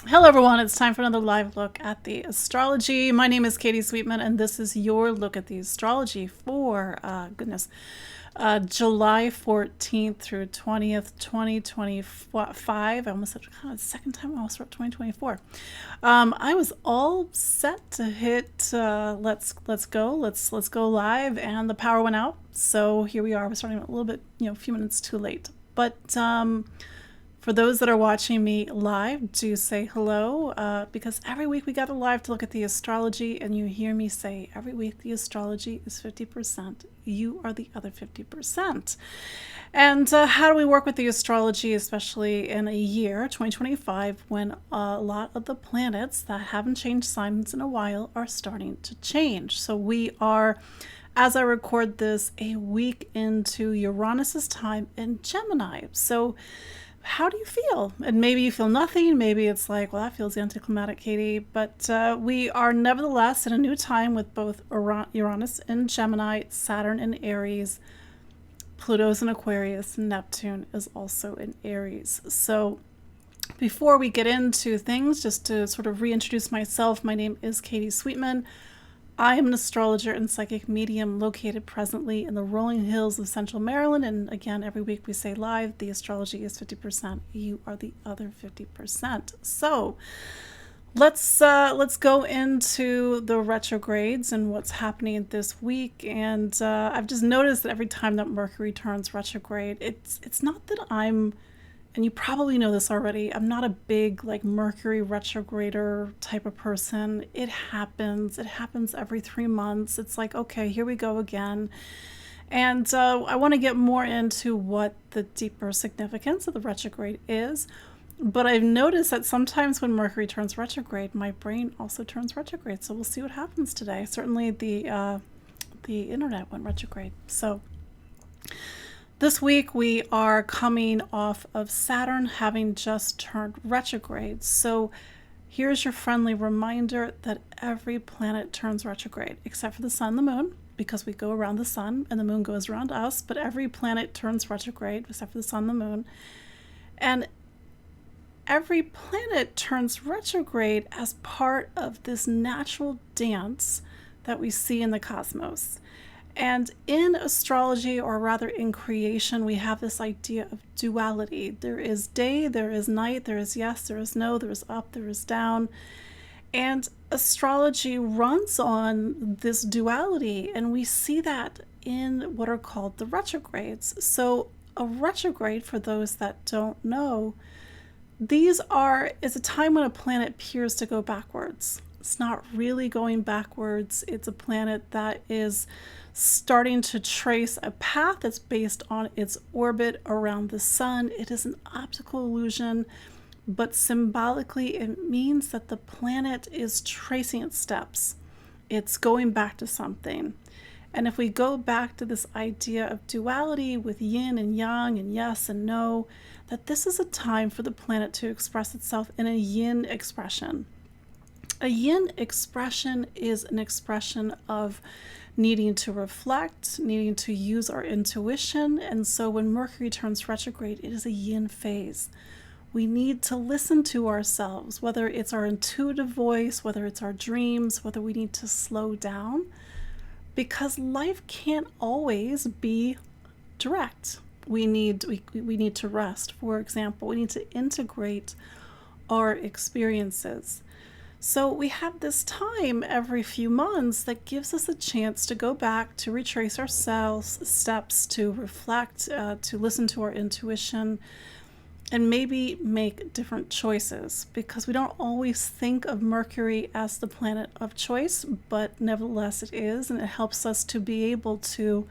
Hello everyone, it's time for another live look at the astrology. My name is Katie Sweetman and this is your look at the astrology for, July 14th through 20th, 2025. I almost said, God, second time I almost wrote 2024. I was all set to hit, let's go live, and the power went out. So here we are. We're starting a little bit, a few minutes too late. But for those that are watching me live, do say hello, because every week we gather live to look at the astrology, and you hear me say every week the astrology is 50%. You are the other 50%. And how do we work with the astrology, especially in a year, 2025, when a lot of the planets that haven't changed signs in a while are starting to change? So we are, as I record this, a week into Uranus's time in Gemini. So how do you feel? And maybe you feel nothing. Maybe it's like, well, that feels anticlimactic, Katie. But we are nevertheless in a new time with both Uranus in Gemini, Saturn in Aries, Pluto's in Aquarius, Neptune is also in Aries. So before we get into things, just to sort of reintroduce myself, my name is Katie Sweetman. I am an astrologer and psychic medium located presently in the rolling hills of Central Maryland. And again, every week we say live, the astrology is 50%. You are the other 50%. So let's go into the retrogrades and what's happening this week. And I've just noticed that every time that Mercury turns retrograde, it's not that I'm, and you probably know this already, I'm not a big like Mercury retrograder type of person. It happens every 3 months. It's like, okay, here we go again. And I want to get more into what the deeper significance of the retrograde is. But I've noticed that sometimes when Mercury turns retrograde, my brain also turns retrograde. So we'll see what happens today. Certainly the internet went retrograde. So this week we are coming off of Saturn having just turned retrograde. So here's your friendly reminder that every planet turns retrograde, except for the sun and the moon, because we go around the sun and the moon goes around us. But every planet turns retrograde, except for the sun and the moon. And every planet turns retrograde as part of this natural dance that we see in the cosmos. And in astrology, or rather in creation, we have this idea of duality. There is day, there is night, there is yes, there is no, there is up, there is down. And astrology runs on this duality, and we see that in what are called the retrogrades. So a retrograde, for those that don't know, is a time when a planet appears to go backwards. It's not really going backwards. It's a planet that is starting to trace a path that's based on its orbit around the sun. It is an optical illusion, but symbolically it means that the planet is tracing its steps. It's going back to something. And if we go back to this idea of duality with yin and yang and yes and no, that this is a time for the planet to express itself in a yin expression. A yin expression is an expression of needing to reflect, needing to use our intuition. And so when Mercury turns retrograde, it is a yin phase. We need to listen to ourselves, whether it's our intuitive voice, whether it's our dreams, whether we need to slow down, because life can't always be direct. We need to rest, for example. We need to integrate our experiences. So we have this time every few months that gives us a chance to go back, to retrace ourselves, steps, to reflect, to listen to our intuition, and maybe make different choices, because we don't always think of Mercury as the planet of choice, but nevertheless it is, and it helps us to be able to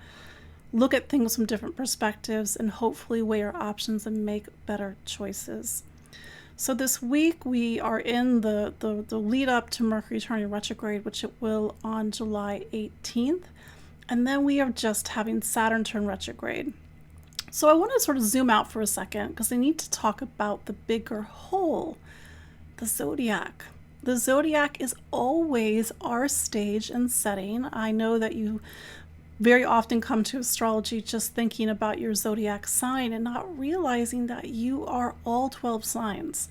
look at things from different perspectives and hopefully weigh our options and make better choices. So this week we are in the lead up to Mercury turning retrograde, which it will on July 18th. And then we are just having Saturn turn retrograde. So I want to sort of zoom out for a second, because I need to talk about the bigger whole, the zodiac. The zodiac is always our stage and setting. I know that you very often come to astrology just thinking about your zodiac sign and not realizing that you are all 12 signs.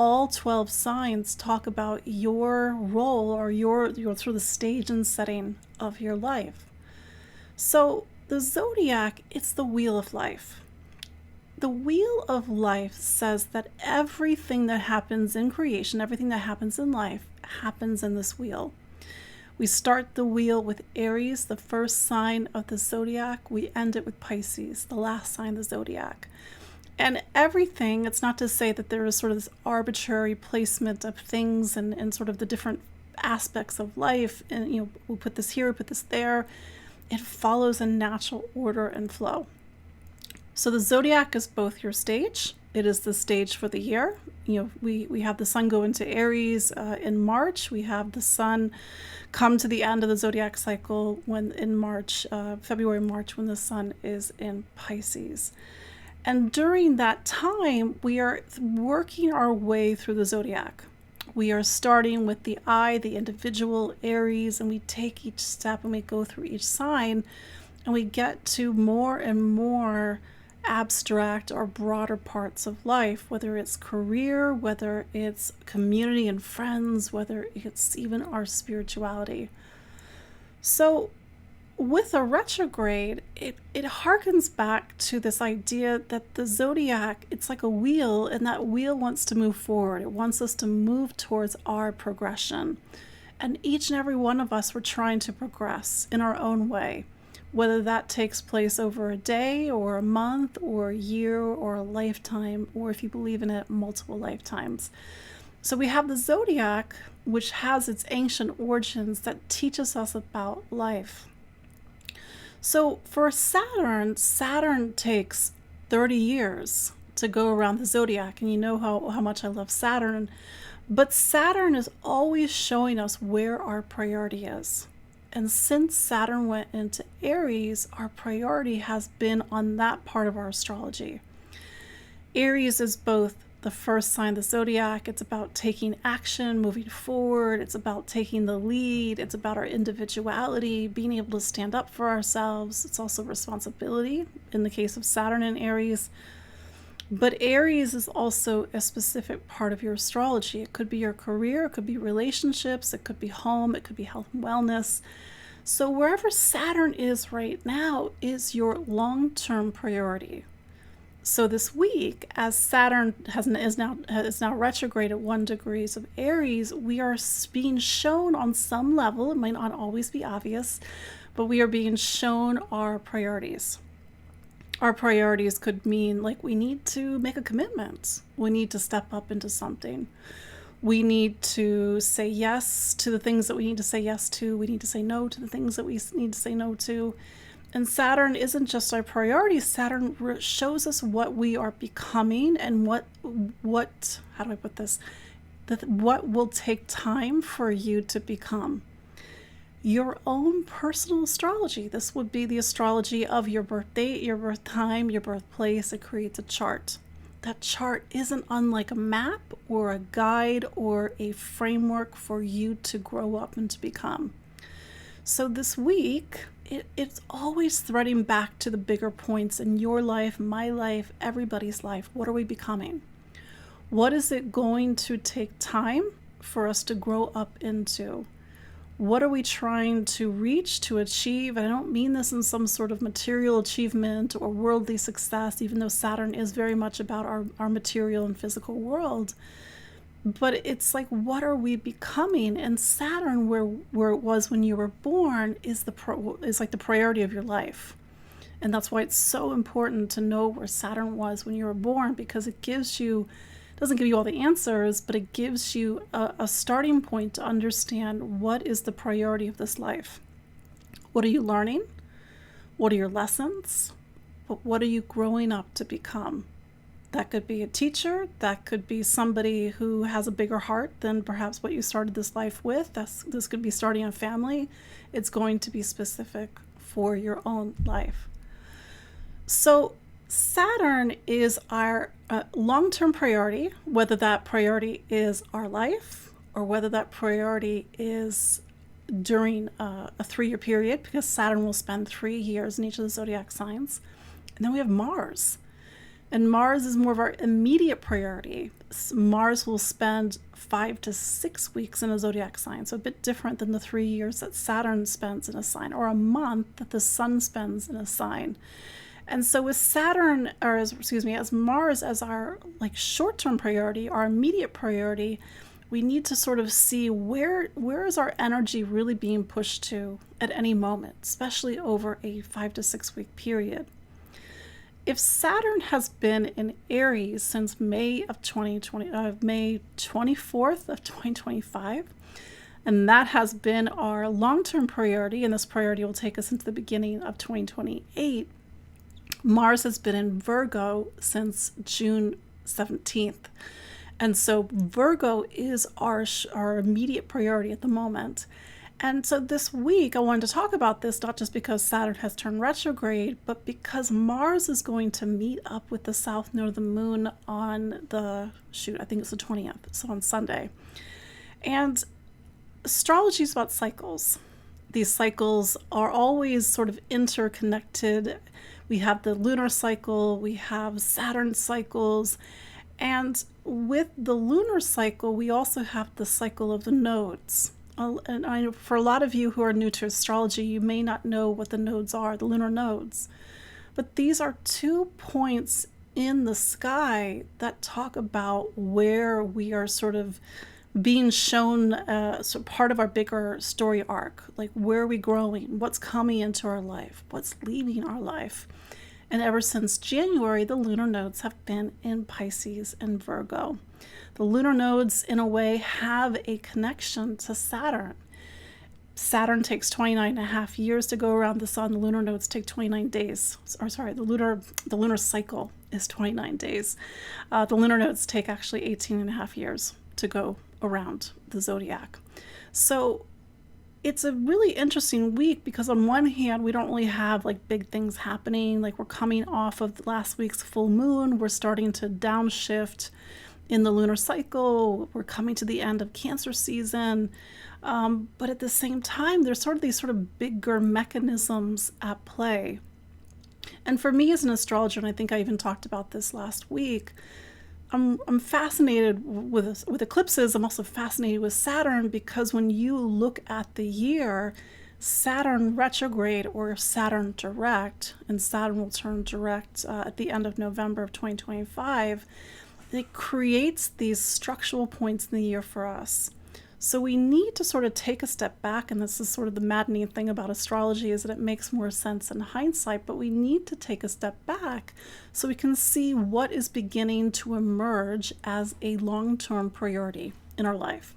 all 12 signs talk about your role or your sort of the stage and setting of your life. So the zodiac, it's the wheel of life. The wheel of life says that everything that happens in creation, everything that happens in life, happens in this wheel. We start the wheel with Aries, the first sign of the zodiac. We end it with Pisces, the last sign of the zodiac. And everything, it's not to say that there is sort of this arbitrary placement of things and sort of the different aspects of life. And, we'll put this here, we put this there. It follows a natural order and flow. So the zodiac is both your stage. It is the stage for the year. We have the sun go into Aries in March. We have the sun come to the end of the zodiac cycle when in March, February, March, when the sun is in Pisces. And during that time, we are working our way through the zodiac. We are starting with the I, the individual, Aries, and we take each step and we go through each sign and we get to more and more abstract or broader parts of life, whether it's career, whether it's community and friends, whether it's even our spirituality. So with a retrograde, it harkens back to this idea that the zodiac, it's like a wheel, and that wheel wants to move forward. It wants us to move towards our progression. And each and every one of us, we're trying to progress in our own way, whether that takes place over a day or a month or a year or a lifetime, or if you believe in it, multiple lifetimes. So we have the zodiac, which has its ancient origins that teaches us about life. So for Saturn takes 30 years to go around the zodiac, and you know how much I love Saturn. But Saturn is always showing us where our priority is. And since Saturn went into Aries, our priority has been on that part of our astrology. Aries is both the first sign of the zodiac. It's about taking action, moving forward. It's about taking the lead. It's about our individuality, being able to stand up for ourselves. It's also responsibility in the case of Saturn and Aries. But Aries is also a specific part of your astrology. It could be your career, it could be relationships, it could be home, it could be health and wellness. So wherever Saturn is right now is your long-term priority. So this week, as Saturn is now retrograde at 1 degree of Aries, we are being shown on some level, it might not always be obvious, but we are being shown our priorities. Our priorities could mean like we need to make a commitment. We need to step up into something. We need to say yes to the things that we need to say yes to. We need to say no to the things that we need to say no to. And Saturn isn't just our priorities. Saturn shows us what we are becoming and what how do I put this? What will take time for you to become. Your own personal astrology. This would be the astrology of your birth date, your birth time, your birthplace. It creates a chart. That chart isn't unlike a map or a guide or a framework for you to grow up and to become. So this week, it's always threading back to the bigger points in your life, my life, everybody's life. What are we becoming? What is it going to take time for us to grow up into? What are we trying to reach, to achieve? And I don't mean this in some sort of material achievement or worldly success, even though Saturn is very much about our material and physical world. But it's like, what are we becoming? And Saturn, where it was when you were born, is like the priority of your life. And that's why it's so important to know where Saturn was when you were born, because it doesn't give you all the answers, but it gives you a starting point to understand what is the priority of this life. What are you learning? What are your lessons? But what are you growing up to become? That could be a teacher. That could be somebody who has a bigger heart than perhaps what you started this life with. This could be starting a family. It's going to be specific for your own life. So Saturn is our long-term priority, whether that priority is our life or whether that priority is during a 3-year period, because Saturn will spend 3 years in each of the zodiac signs. And then we have Mars. And Mars is more of our immediate priority. Mars will spend 5 to 6 weeks in a zodiac sign, so a bit different than the 3 years that Saturn spends in a sign, or a month that the sun spends in a sign. And so with Saturn, or as Mars as our like short-term priority, our immediate priority, we need to sort of see where is our energy really being pushed to at any moment, especially over a 5 to 6 week period. If Saturn has been in Aries since May 24th of 2025, and that has been our long-term priority, and this priority will take us into the beginning of 2028, Mars has been in Virgo since June 17th. And so Virgo is our immediate priority at the moment. And so this week I wanted to talk about this, not just because Saturn has turned retrograde, but because Mars is going to meet up with the south node of the moon on I think it's the 20th, so on Sunday. And astrology is about cycles. These cycles are always sort of interconnected. We have the lunar cycle, we have Saturn cycles, and with the lunar cycle, we also have the cycle of the nodes. And I know for a lot of you who are new to astrology, you may not know what the nodes are, the lunar nodes. But these are 2 points in the sky that talk about where we are sort of being shown part of our bigger story arc, like where are we growing, what's coming into our life, what's leaving our life. And ever since January, the lunar nodes have been in Pisces and Virgo. The lunar nodes, in a way, have a connection to Saturn. Saturn takes 29.5 years to go around the sun. The lunar nodes take 29 days. The lunar cycle is 29 days. The lunar nodes take actually 18.5 years to go around the zodiac. So it's a really interesting week because on one hand, we don't really have like big things happening. Like we're coming off of last week's full moon. We're starting to downshift in the lunar cycle. We're coming to the end of Cancer season. But at the same time, there's these bigger mechanisms at play. And for me as an astrologer, and I think I even talked about this last week, I'm fascinated with eclipses. I'm also fascinated with Saturn because when you look at the year, Saturn retrograde or Saturn direct, and Saturn will turn direct at the end of November of 2025, it creates these structural points in the year for us. So we need to sort of take a step back, and this is sort of the maddening thing about astrology is that it makes more sense in hindsight, but we need to take a step back so we can see what is beginning to emerge as a long-term priority in our life.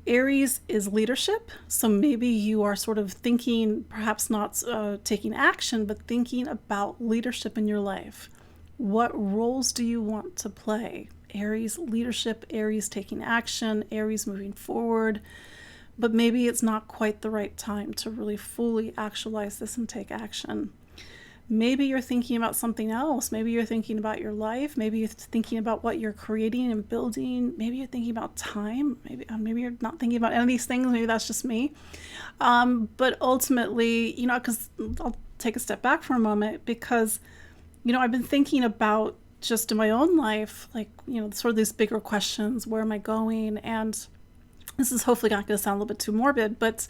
Aries is leadership, so maybe you are sort of thinking, perhaps not taking action, but thinking about leadership in your life. What roles do you want to play? Aries leadership, Aries taking action, Aries moving forward, but maybe it's not quite the right time to really fully actualize this and take action. Maybe you're thinking about something else. Maybe you're thinking about your life. Maybe you're thinking about what you're creating and building. Maybe you're thinking about time. Maybe you're not thinking about any of these things. Maybe that's just me. But ultimately, because I'll take a step back for a moment because, I've been thinking about just in my own life, sort of these bigger questions, where am I going? And this is hopefully not going to sound a little bit too morbid, but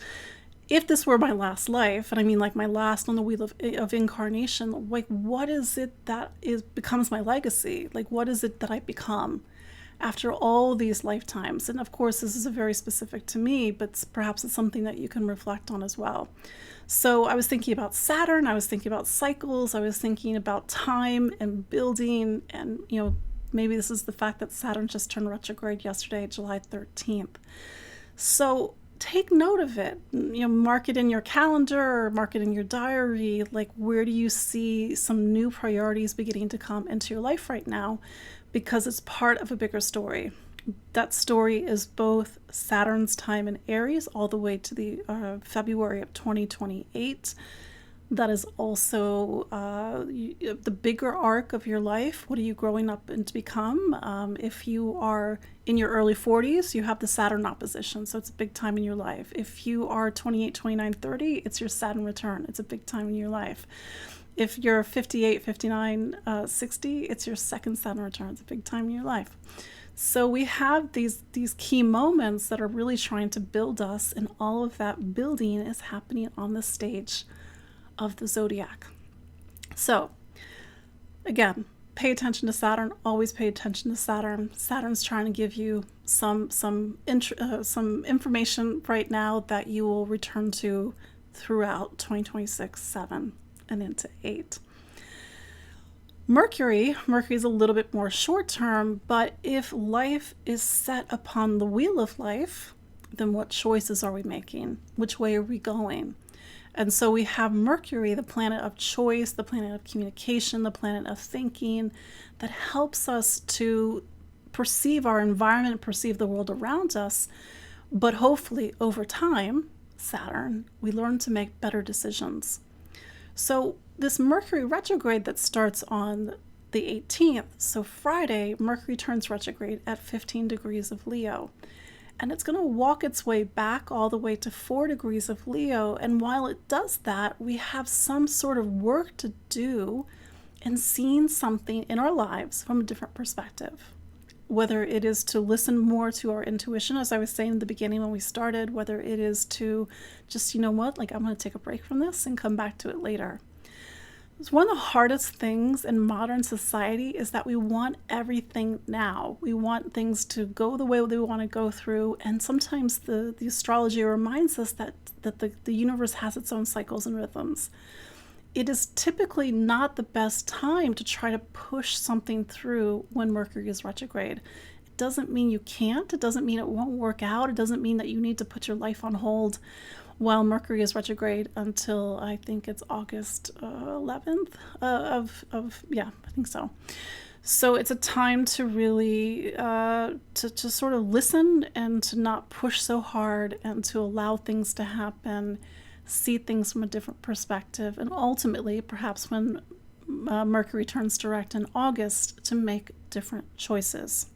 if this were my last life, and I mean like my last on the wheel of incarnation, like what is it that becomes my legacy? Like what is it that I become after all these lifetimes? And of course, this is very specific to me, but perhaps it's something that you can reflect on as well. So I was thinking about Saturn, I was thinking about cycles, I was thinking about time and building, and maybe this is the fact that Saturn just turned retrograde yesterday, July 13th. So take note of it, mark it in your calendar or mark it in your diary. Like, where do you see some new priorities beginning to come into your life right now? Because it's part of a bigger story. That story is both Saturn's time in Aries all the way to the February of 2028. That is also the bigger arc of your life. What are you growing up to become? If you are in your early 40s, you have the Saturn opposition, so it's a big time in your life. If you are 28, 29, 30, it's your Saturn return. It's a big time in your life. If you're 58, 59, 60, it's your second Saturn return. It's a big time in your life. So we have these key moments that are really trying to build us, and all of that building is happening on the stage of the zodiac. So again, pay attention to Saturn. Always pay attention to Saturn. Saturn's trying to give you some information right now that you will return to throughout 2026, 7 and into 8. Mercury is a little bit more short term, but if life is set upon the wheel of life, then what choices are we making? Which way are we going? And so we have Mercury, the planet of choice, the planet of communication, the planet of thinking, that helps us to perceive our environment, perceive the world around us. But hopefully over time, Saturn, we learn to make better decisions. So this Mercury retrograde that starts on the 18th, so Friday, Mercury turns retrograde at 15 degrees of Leo. And it's going to walk its way back all the way to 4 degrees of Leo. And while it does that, we have some sort of work to do in seeing something in our lives from a different perspective. Whether it is to listen more to our intuition, as I was saying in the beginning when we started, whether it is to just, you know what, like I'm going to take a break from this and come back to it later. It's one of the hardest things in modern society is that we want everything now. We want things to go the way they want to go through. And sometimes the astrology reminds us that the universe has its own cycles and rhythms. It is typically not the best time to try to push something through when Mercury is retrograde. It doesn't mean you can't. It doesn't mean it won't work out. It doesn't mean that you need to put your life on hold while Mercury is retrograde until I think it's August 11th I think so. So it's a time to really to sort of listen and to not push so hard and to allow things to happen, see things from a different perspective, and ultimately, perhaps when Mercury turns direct in August, to make different choices.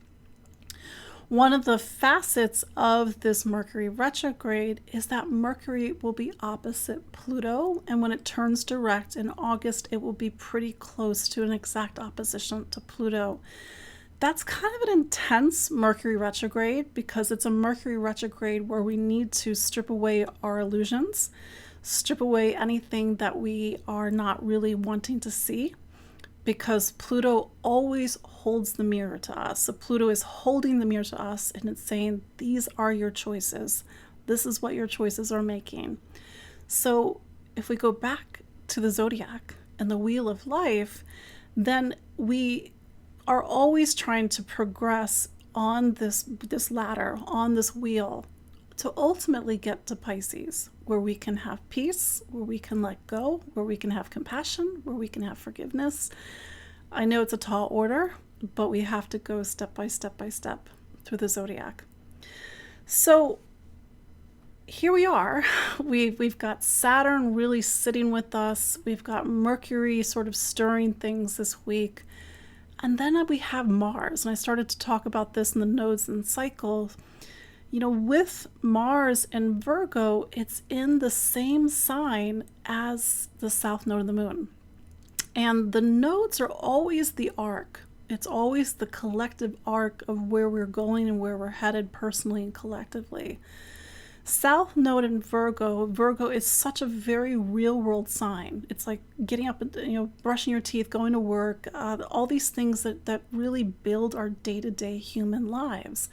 One of the facets of this Mercury retrograde is that Mercury will be opposite Pluto, and when it turns direct in August, it will be pretty close to an exact opposition to Pluto. That's kind of an intense Mercury retrograde because it's a Mercury retrograde where we need to strip away our illusions, strip away anything that we are not really wanting to see, because Pluto always holds the mirror to us. So Pluto is holding the mirror to us and it's saying, these are your choices. This is what your choices are making. So if we go back to the zodiac and the wheel of life, then we are always trying to progress on this ladder, on this wheel, to ultimately get to Pisces, where we can have peace, where we can let go, where we can have compassion, where we can have forgiveness. I know it's a tall order, but we have to go step by step by step through the zodiac. So here we are. We've got Saturn really sitting with us. We've got Mercury sort of stirring things this week. And then we have Mars. And I started to talk about this in the nodes and cycles. You know, with Mars and Virgo, it's in the same sign as the south node of the moon. And the nodes are always the arc. It's always the collective arc of where we're going and where we're headed personally and collectively. South node in Virgo is such a very real world sign. It's like getting up, brushing your teeth, going to work, all these things that really build our day-to-day human lives.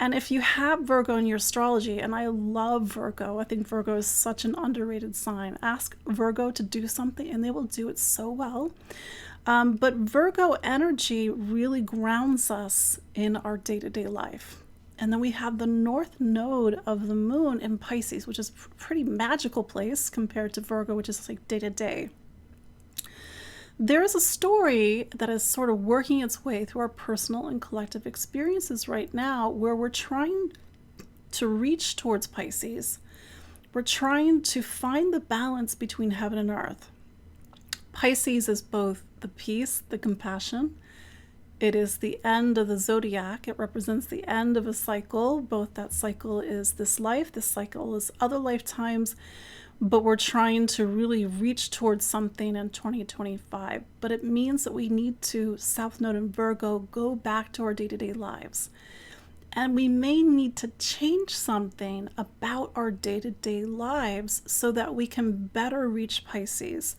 And if you have Virgo in your astrology, and I love Virgo, I think Virgo is such an underrated sign. Ask Virgo to do something and they will do it so well. But Virgo energy really grounds us in our day-to-day life. And then we have the north node of the moon in Pisces, which is a pretty magical place compared to Virgo, which is like day-to-day. There is a story that is sort of working its way through our personal and collective experiences right now where we're trying to reach towards Pisces. We're trying to find the balance between heaven and earth. Pisces is both the peace, the compassion. It is the end of the zodiac. It represents the end of a cycle. Both that cycle is this life, this cycle is other lifetimes. but we're trying to really reach towards something in 2025. But it means that we need to, South Node in Virgo, go back to our day-to-day lives. And we may need to change something about our day-to-day lives so that we can better reach Pisces.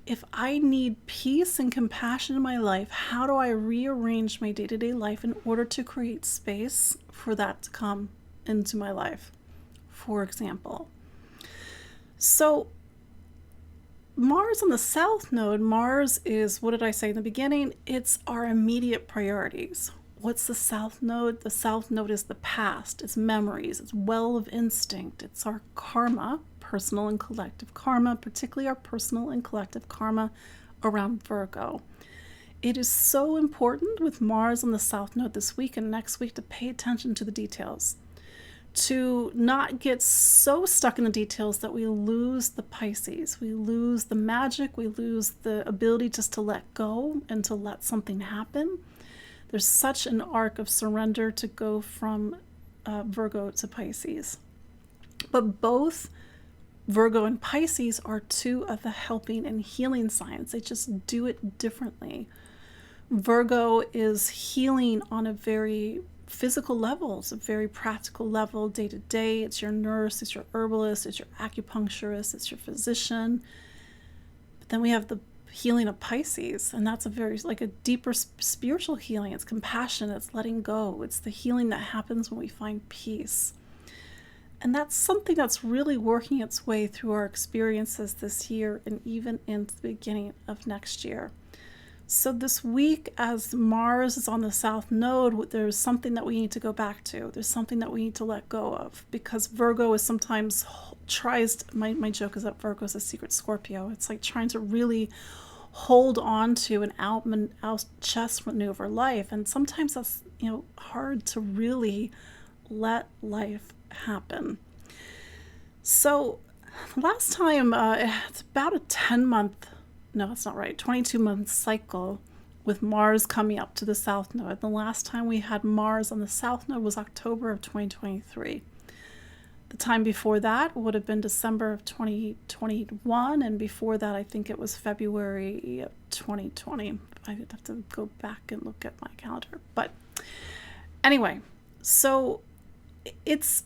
If I need peace and compassion in my life, how do I rearrange my day-to-day life in order to create space for that to come into my life, for example? So Mars on the South Node, Mars is, what did I say in the beginning? It's our immediate priorities. What's the South Node? The South Node is the past, it's memories, it's well of instinct, it's our karma, personal and collective karma, particularly our personal and collective karma around Virgo. It is so important with Mars on the South Node this week and next week to pay attention to the details, to not get so stuck in the details that we lose the Pisces, we lose the magic, we lose the ability just to let go and to let something happen. There's such an arc of surrender to go from Virgo to Pisces. But both Virgo and Pisces are two of the helping and healing signs. They just do it differently. Virgo is healing on a very physical level. It's a very practical level, day to day. It's your nurse, it's your herbalist, it's your acupuncturist, it's your physician. But then we have the healing of Pisces, and that's a very, like a deeper spiritual healing. It's compassion, it's letting go. It's the healing that happens when we find peace. And that's something that's really working its way through our experiences this year and even into the beginning of next year. So this week, as Mars is on the South Node, there's something that we need to go back to. There's something that we need to let go of, because Virgo is sometimes tries to, my joke is that Virgo is a secret Scorpio. It's like trying to really hold on to an out chest maneuver life. And sometimes that's, hard to really let life happen. So last time, it's about a 22-month cycle with Mars coming up to the South Node. The last time we had Mars on the South Node was October of 2023. The time before that would have been December of 2021, and before that I think it was February of 2020. I'd have to go back and look at my calendar. But anyway, so it's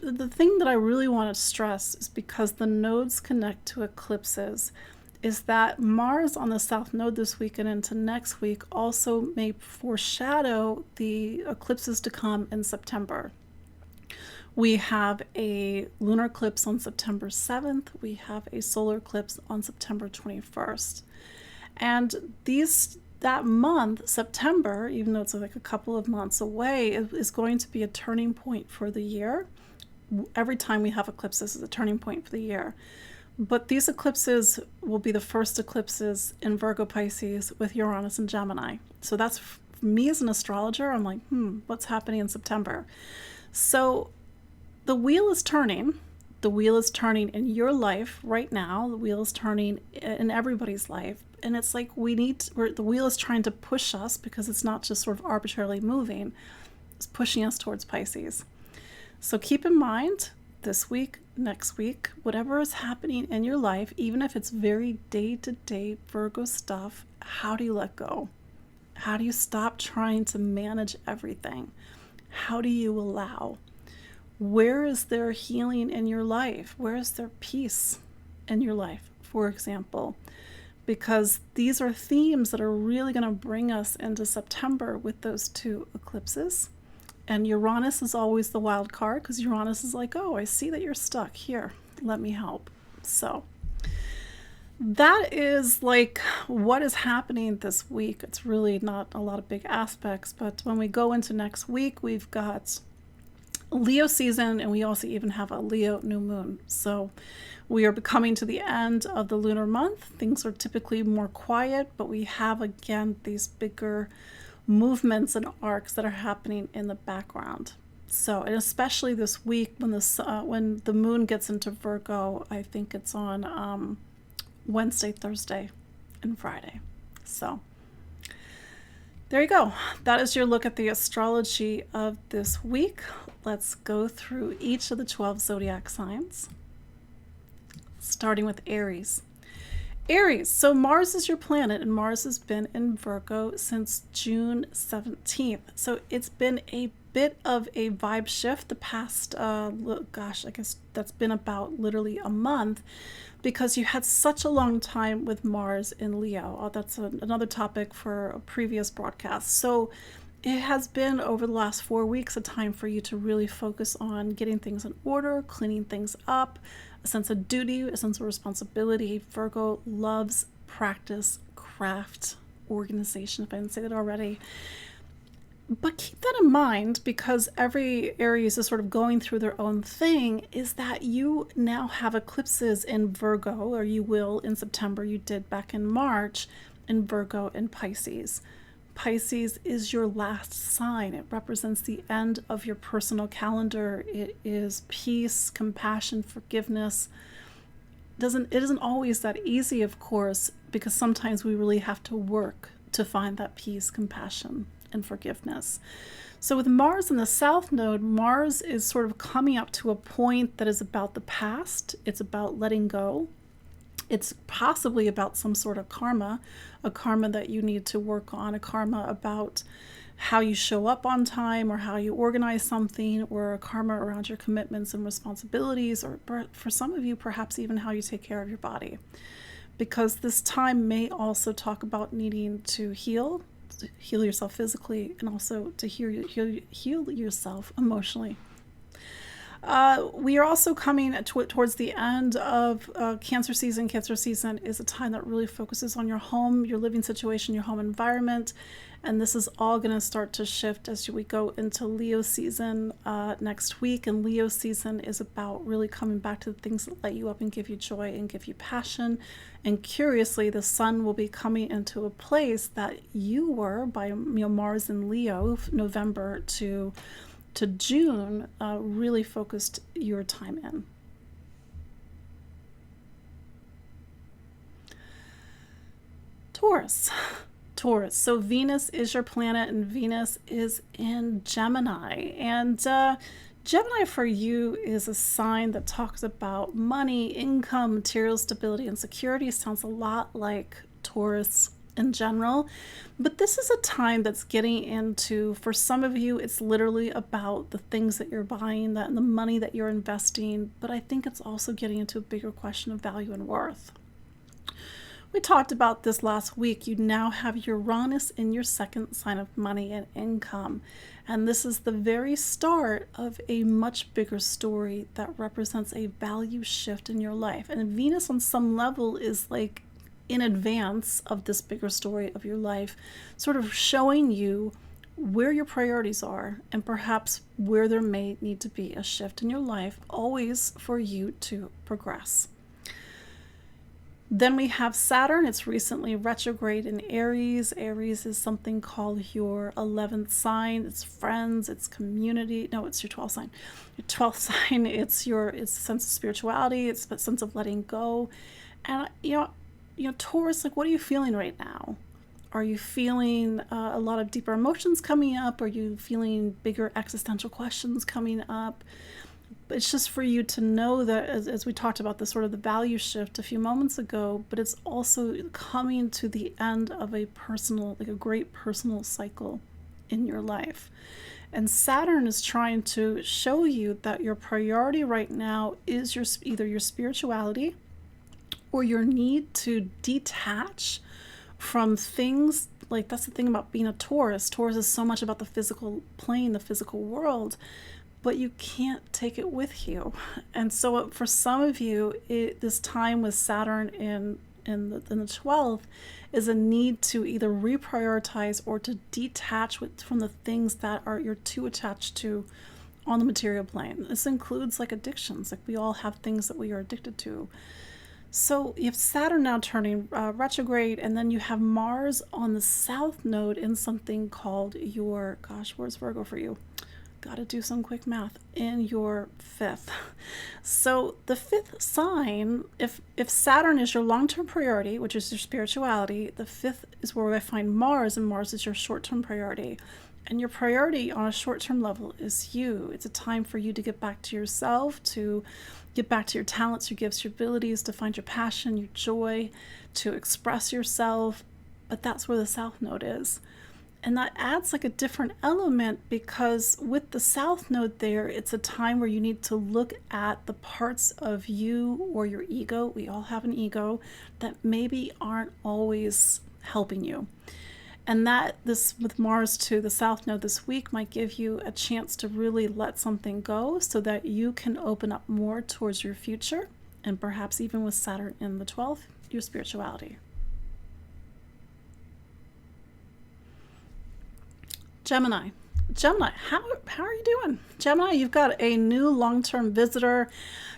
the thing that I really want to stress is, because the nodes connect to eclipses, is that Mars on the South Node this week and into next week also may foreshadow the eclipses to come in September. We have a lunar eclipse on September 7th. We have a solar eclipse on September 21st. And that month, September, even though it's like a couple of months away, is going to be a turning point for the year. Every time we have eclipses is a turning point for the year. But these eclipses will be the first eclipses in Virgo Pisces with Uranus and Gemini. So that's, me as an astrologer, I'm like, what's happening in September? So the wheel is turning. The wheel is turning in your life right now. The wheel is turning in everybody's life. And it's like the wheel is trying to push us, because it's not just sort of arbitrarily moving. It's pushing us towards Pisces. So keep in mind, this week, next week, whatever is happening in your life, even if it's very day-to-day Virgo stuff, how do you let go? How do you stop trying to manage everything? How do you allow? Where is there healing in your life? Where is there peace in your life, for example? Because these are themes that are really going to bring us into September with those two eclipses. And Uranus is always the wild card, because Uranus is like, oh, I see that you're stuck here. Let me help. So that is like what is happening this week. It's really not a lot of big aspects, but when we go into next week, we've got Leo season, and we also even have a Leo new moon. So we are coming to the end of the lunar month. Things are typically more quiet, but we have again these bigger movements and arcs that are happening in the background. So, and especially this week when the moon gets into Virgo, I think it's on Wednesday, Thursday, and Friday. So there you go. That is your look at the astrology of this week. Let's go through each of the 12 zodiac signs. starting with Aries. Aries, so Mars is your planet, and Mars has been in Virgo since June 17th. So it's been a bit of a vibe shift the past, I guess that's been about literally a month, because you had such a long time with Mars in Leo. That's another topic for a previous broadcast. So it has been, over the last 4 weeks, a time for you to really focus on getting things in order, cleaning things up, a sense of duty, a sense of responsibility. Virgo loves practice, craft, organization, if I didn't say that already. But keep that in mind, because every Aries is sort of going through their own thing, is that you now have eclipses in Virgo, or you will in September. You did back in March in Virgo and Pisces. Pisces is your last sign. It represents the end of your personal calendar. It is peace, compassion, forgiveness. It isn't always that easy, of course, because sometimes we really have to work to find that peace, compassion, and forgiveness. So with Mars in the South Node, Mars is sort of coming up to a point that is about the past. It's about letting go. It's possibly about some sort of karma, a karma that you need to work on, a karma about how you show up on time, or how you organize something, or a karma around your commitments and responsibilities, or for some of you, perhaps even how you take care of your body. Because this time may also talk about needing to heal yourself physically, and also to heal yourself emotionally. We are also coming towards the end of Cancer season. Cancer season is a time that really focuses on your home, your living situation, your home environment. And this is all going to start to shift as we go into Leo season next week. And Leo season is about really coming back to the things that light you up and give you joy and give you passion. And curiously, the sun will be coming into a place that you were by Mars in Leo, November to June, really focused your time in. Taurus. So Venus is your planet, and Venus is in Gemini. And Gemini for you is a sign that talks about money, income, material stability, and security. Sounds a lot like Taurus in general, but this is a time that's getting into, for some of you, it's literally about the things that you're buying, and the money that you're investing, but I think it's also getting into a bigger question of value and worth. We talked about this last week. You now have Uranus in your second sign of money and income, and this is the very start of a much bigger story that represents a value shift in your life. And Venus on some level is like in advance of this bigger story of your life, sort of showing you where your priorities are, and perhaps where there may need to be a shift in your life, always for you to progress. Then we have Saturn. It's recently retrograde in Aries. Aries is something called your 11th sign. It's friends, it's community. No, it's your 12th sign. Your 12th sign, it's a sense of spirituality, it's a sense of letting go. And Taurus, like, what are you feeling right now? Are you feeling a lot of deeper emotions coming up? Are you feeling bigger existential questions coming up? It's just for you to know that, as we talked about, the sort of the value shift a few moments ago, but it's also coming to the end of a great personal cycle in your life. And Saturn is trying to show you that your priority right now is either your spirituality, or your need to detach from things. Like, that's the thing about being a Taurus. Taurus is so much about the physical plane, the physical world, but you can't take it with you. And so for some of you, this time with Saturn in the 12th is a need to either reprioritize or to detach from the things that you're too attached to on the material plane. This includes like addictions. Like, we all have things that we are addicted to. So you have Saturn now turning retrograde, and then you have Mars on the South Node in something called your, where's Virgo for you? Got to do some quick math. In your 5th. So the 5th sign, if Saturn is your long-term priority, which is your spirituality, the 5th is where I find Mars, and Mars is your short-term priority. And your priority on a short-term level is you. It's a time for you to get back to yourself, to get back to your talents, your gifts, your abilities, to find your passion, your joy, to express yourself. But that's where the South Node is. And that adds like a different element, because with the South Node there, it's a time where you need to look at the parts of you or your ego, we all have an ego, that maybe aren't always helping you. And that this, with Mars to the South Node this week, might give you a chance to really let something go so that you can open up more towards your future, and perhaps even with Saturn in the 12th, your spirituality. Gemini. Gemini, how are you doing? Gemini, you've got a new long-term visitor.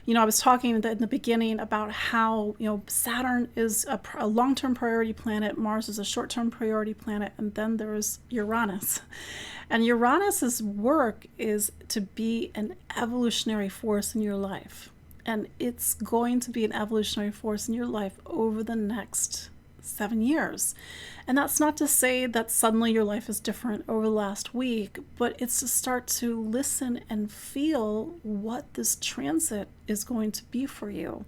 You know, I was talking in the beginning about how, you know, Saturn is a long-term priority planet, Mars is a short-term priority planet, and then there's Uranus. And Uranus's work is to be an evolutionary force in your life. And it's going to be an evolutionary force in your life over the next 7 years. And that's not to say that suddenly your life is different over the last week, but it's to start to listen and feel what this transit is going to be for you.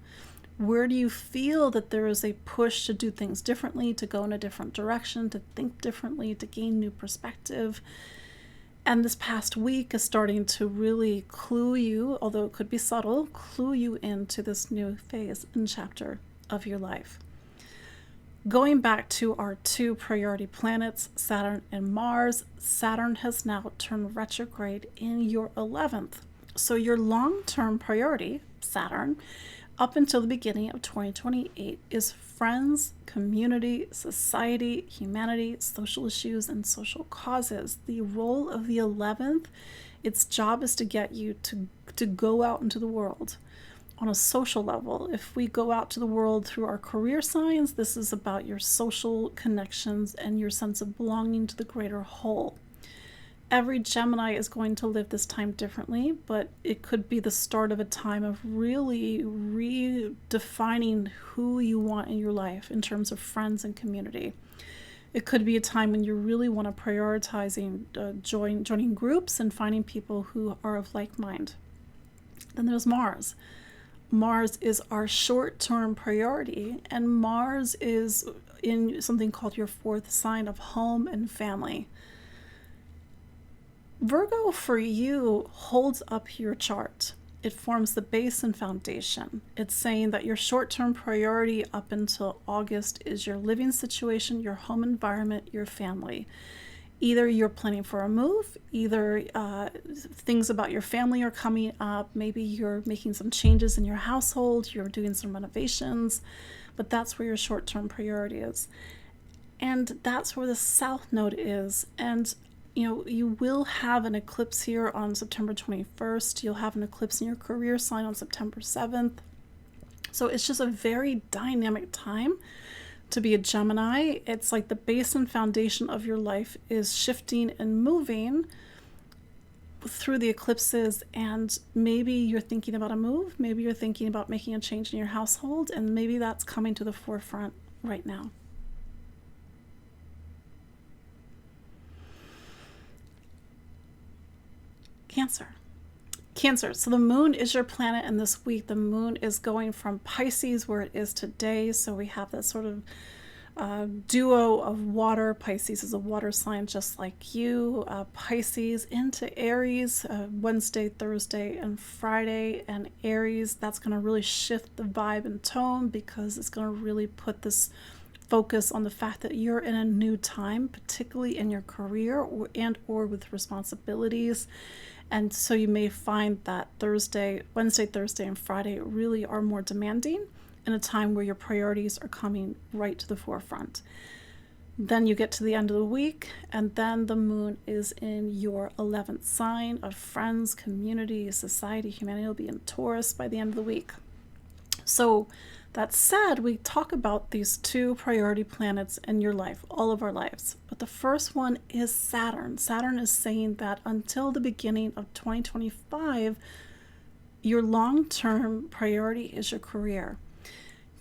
Where do you feel that there is a push to do things differently, to go in a different direction, to think differently, to gain new perspective? And this past week is starting to really clue you, although it could be subtle, clue you into this new phase and chapter of your life. Going back to our two priority planets, Saturn and Mars, Saturn has now turned retrograde in your 11th. So your long-term priority, Saturn, up until the beginning of 2028 is friends, community, society, humanity, social issues, and social causes. The role of the 11th, its job is to get you to go out into the world. On a social level, if we go out to the world through our career signs, this is about your social connections and your sense of belonging to the greater whole. Every Gemini is going to live this time differently, but it could be the start of a time of really redefining who you want in your life in terms of friends and community. It could be a time when you really want to prioritizing joining groups and finding people who are of like mind. Then there's Mars. Mars is our short-term priority, and Mars is in something called your fourth sign of home and family. Virgo for you holds up your chart. It forms the base and foundation. It's saying that your short-term priority up until August is your living situation, your home environment, your family. Either you're planning for a move, either things about your family are coming up, maybe you're making some changes in your household, you're doing some renovations, but that's where your short-term priority is. And that's where the South Node is. And you know, you will have an eclipse here on September 21st. You'll have an eclipse in your career sign on September 7th. So it's just a very dynamic time to be a Gemini. It's like the base and foundation of your life is shifting and moving through the eclipses, and maybe you're thinking about a move, maybe you're thinking about making a change in your household, and maybe that's coming to the forefront right now. Cancer. So the moon is your planet, and this week the moon is going from Pisces, where it is today. So we have that sort of duo of water. Pisces is a water sign just like you. Pisces into Aries Wednesday, Thursday, and Friday. And Aries, that's going to really shift the vibe and tone, because it's going to really put this focus on the fact that you're in a new time, particularly in your career or with responsibilities. And so you may find that Wednesday, Thursday, and Friday really are more demanding, in a time where your priorities are coming right to the forefront. Then you get to the end of the week, and then the moon is in your 11th sign of friends, community, society, humanity. It'll be in Taurus by the end of the week. So that said, we talk about these two priority planets in your life, all of our lives. But the first one is Saturn. Saturn is saying that until the beginning of 2025, your long-term priority is your career.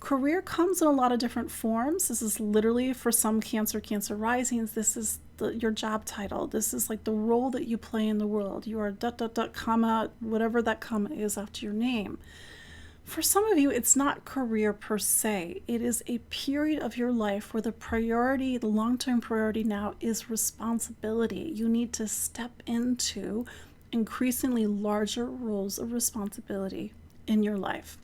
Career comes in a lot of different forms. This is literally, for some Cancer risings, this is your job title. This is like the role that you play in the world. You are ... comma, whatever that comma is after your name. For some of you, it's not career per se. It is a period of your life where the priority, the long-term priority now is responsibility. You need to step into increasingly larger roles of responsibility in your life.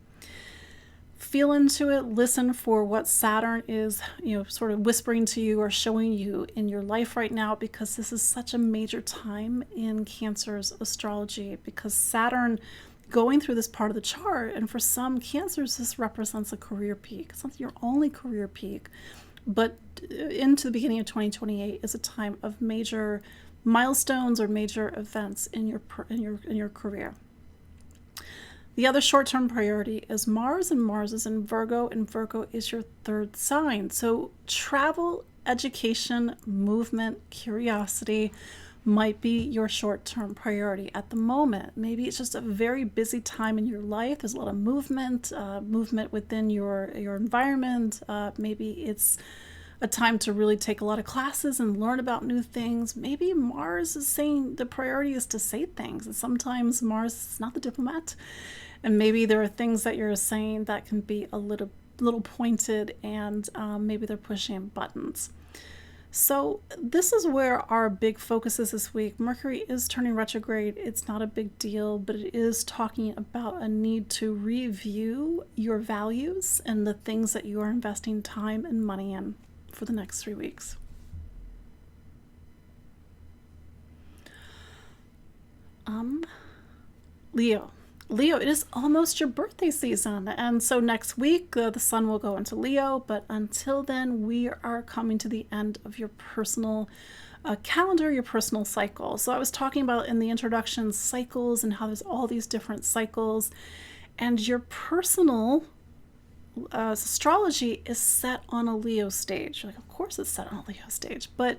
Feel into it, listen for what Saturn is, sort of whispering to you or showing you in your life right now, because this is such a major time in Cancer's astrology, because Saturn going through this part of the chart, and for some Cancers, this represents a career peak. It's not your only career peak, but into the beginning of 2028 is a time of major milestones or major events in your career. The other short-term priority is Mars, and Mars is in Virgo, and Virgo is your third sign. So travel, education, movement, curiosity might be your short-term priority at the moment. Maybe it's just a very busy time in your life. There's a lot of movement within your environment. Maybe it's a time to really take a lot of classes and learn about new things. Maybe Mars is saying the priority is to say things, and sometimes Mars is not the diplomat. And maybe there are things that you're saying that can be a little pointed, and maybe they're pushing buttons. So this is where our big focus is this week. Mercury is turning retrograde. It's not a big deal, but it is talking about a need to review your values and the things that you are investing time and money in for the next 3 weeks. Leo, it is almost your birthday season, and so next week the sun will go into Leo, but until then we are coming to the end of your personal calendar, your personal cycle. So I was talking about in the introduction cycles and how there's all these different cycles, and your personal astrology is set on a Leo stage. Like, of course it's set on a Leo stage, but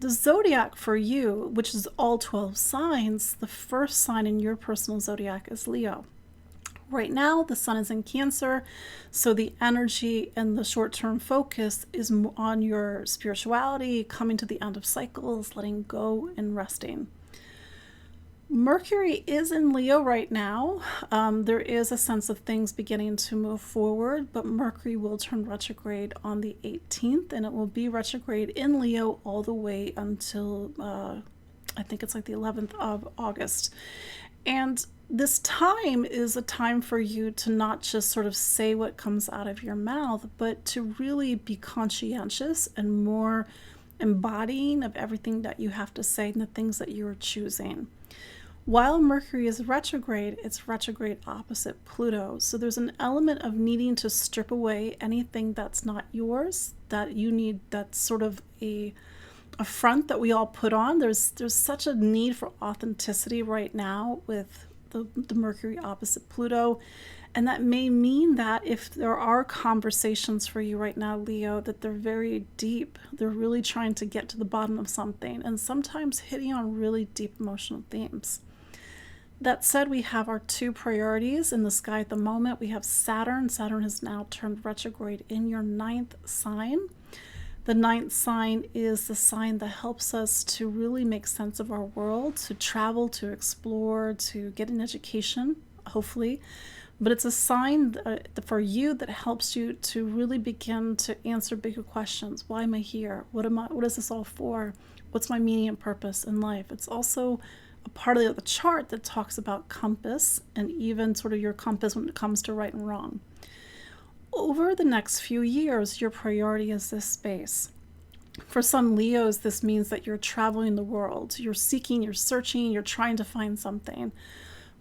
the zodiac for you, which is all 12 signs, the first sign in your personal zodiac is Leo. Right now, the sun is in Cancer, so the energy and the short-term focus is on your spirituality, coming to the end of cycles, letting go and resting. Mercury is in Leo right now. There is a sense of things beginning to move forward, but Mercury will turn retrograde on the 18th, and it will be retrograde in Leo all the way until, I think it's like the 11th of August. And this time is a time for you to not just sort of say what comes out of your mouth, but to really be conscientious and more embodying of everything that you have to say and the things that you are choosing. While Mercury is retrograde, it's retrograde opposite Pluto. So there's an element of needing to strip away anything that's not yours, that you need, that's sort of a front that we all put on. There's such a need for authenticity right now with the Mercury opposite Pluto. And that may mean that if there are conversations for you right now, Leo, that they're very deep. They're really trying to get to the bottom of something, and sometimes hitting on really deep emotional themes. That said, we have our two priorities in the sky at the moment. We have Saturn. Saturn has now turned retrograde in your 9th sign. The 9th sign is the sign that helps us to really make sense of our world, to travel, to explore, to get an education, hopefully. But it's a sign for you that helps you to really begin to answer bigger questions. Why am I here? What is this all for? What's my meaning and purpose in life? It's also a part of the chart that talks about compass, and even sort of your compass when it comes to right and wrong. Over the next few years, your priority is this space. For some Leos, this means that you're traveling the world. You're seeking, you're searching, you're trying to find something.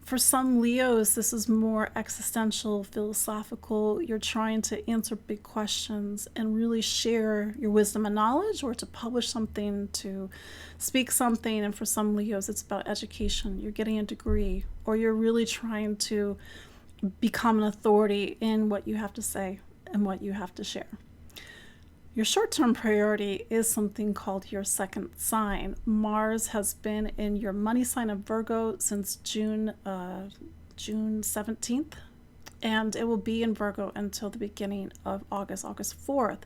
For some Leos, this is more existential, philosophical. You're trying to answer big questions and really share your wisdom and knowledge, or to publish something, to speak something. And for some Leos, it's about education. You're getting a degree, or you're really trying to become an authority in what you have to say and what you have to share. Your short-term priority is something called your second sign. Mars has been in your money sign of Virgo since June 17th. And it will be in Virgo until the beginning of August, August 4th.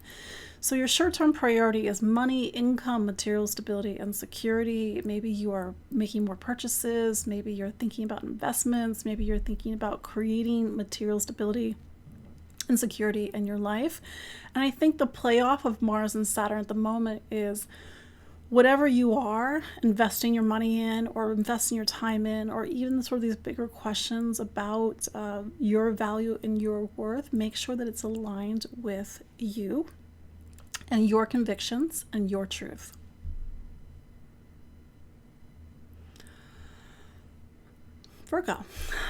So your short-term priority is money, income, material stability, and security. Maybe you are making more purchases. Maybe you're thinking about investments. Maybe you're thinking about creating material stability and security in your life. And I think the playoff of Mars and Saturn at the moment is whatever you are investing your money in or investing your time in, or even sort of these bigger questions about your value and your worth, make sure that it's aligned with you and your convictions and your truth.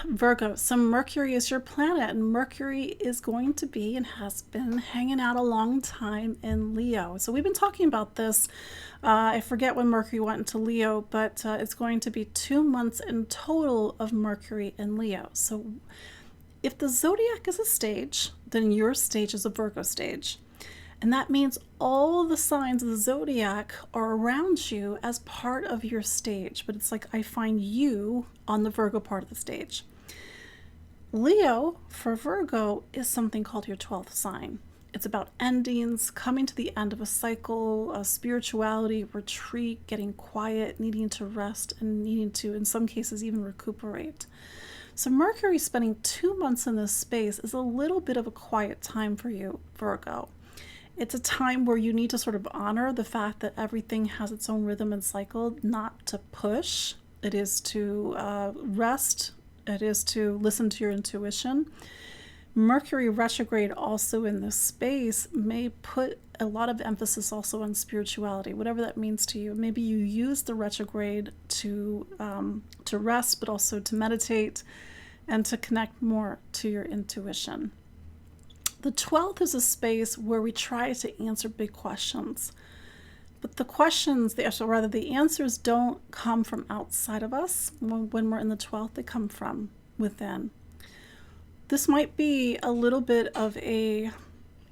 Virgo, so Mercury is your planet, and Mercury is going to be and has been hanging out a long time in Leo. So we've been talking about this. I forget when Mercury went into Leo, but it's going to be 2 months in total of Mercury in Leo. So if the zodiac is a stage, then your stage is a Virgo stage. And that means all the signs of the zodiac are around you as part of your stage. But it's like I find you on the Virgo part of the stage. Leo for Virgo is something called your 12th sign. It's about endings, coming to the end of a cycle, spirituality, retreat, getting quiet, needing to rest, and needing to, in some cases, even recuperate. So Mercury spending 2 months in this space is a little bit of a quiet time for you, Virgo. It's a time where you need to sort of honor the fact that everything has its own rhythm and cycle, not to push. It is to rest. It is to listen to your intuition. Mercury retrograde also in this space may put a lot of emphasis also on spirituality, whatever that means to you. Maybe you use the retrograde to rest, but also to meditate and to connect more to your intuition. The 12th is a space where we try to answer big questions. But the answers don't come from outside of us. When we're in the 12th, they come from within. This might be a little bit of a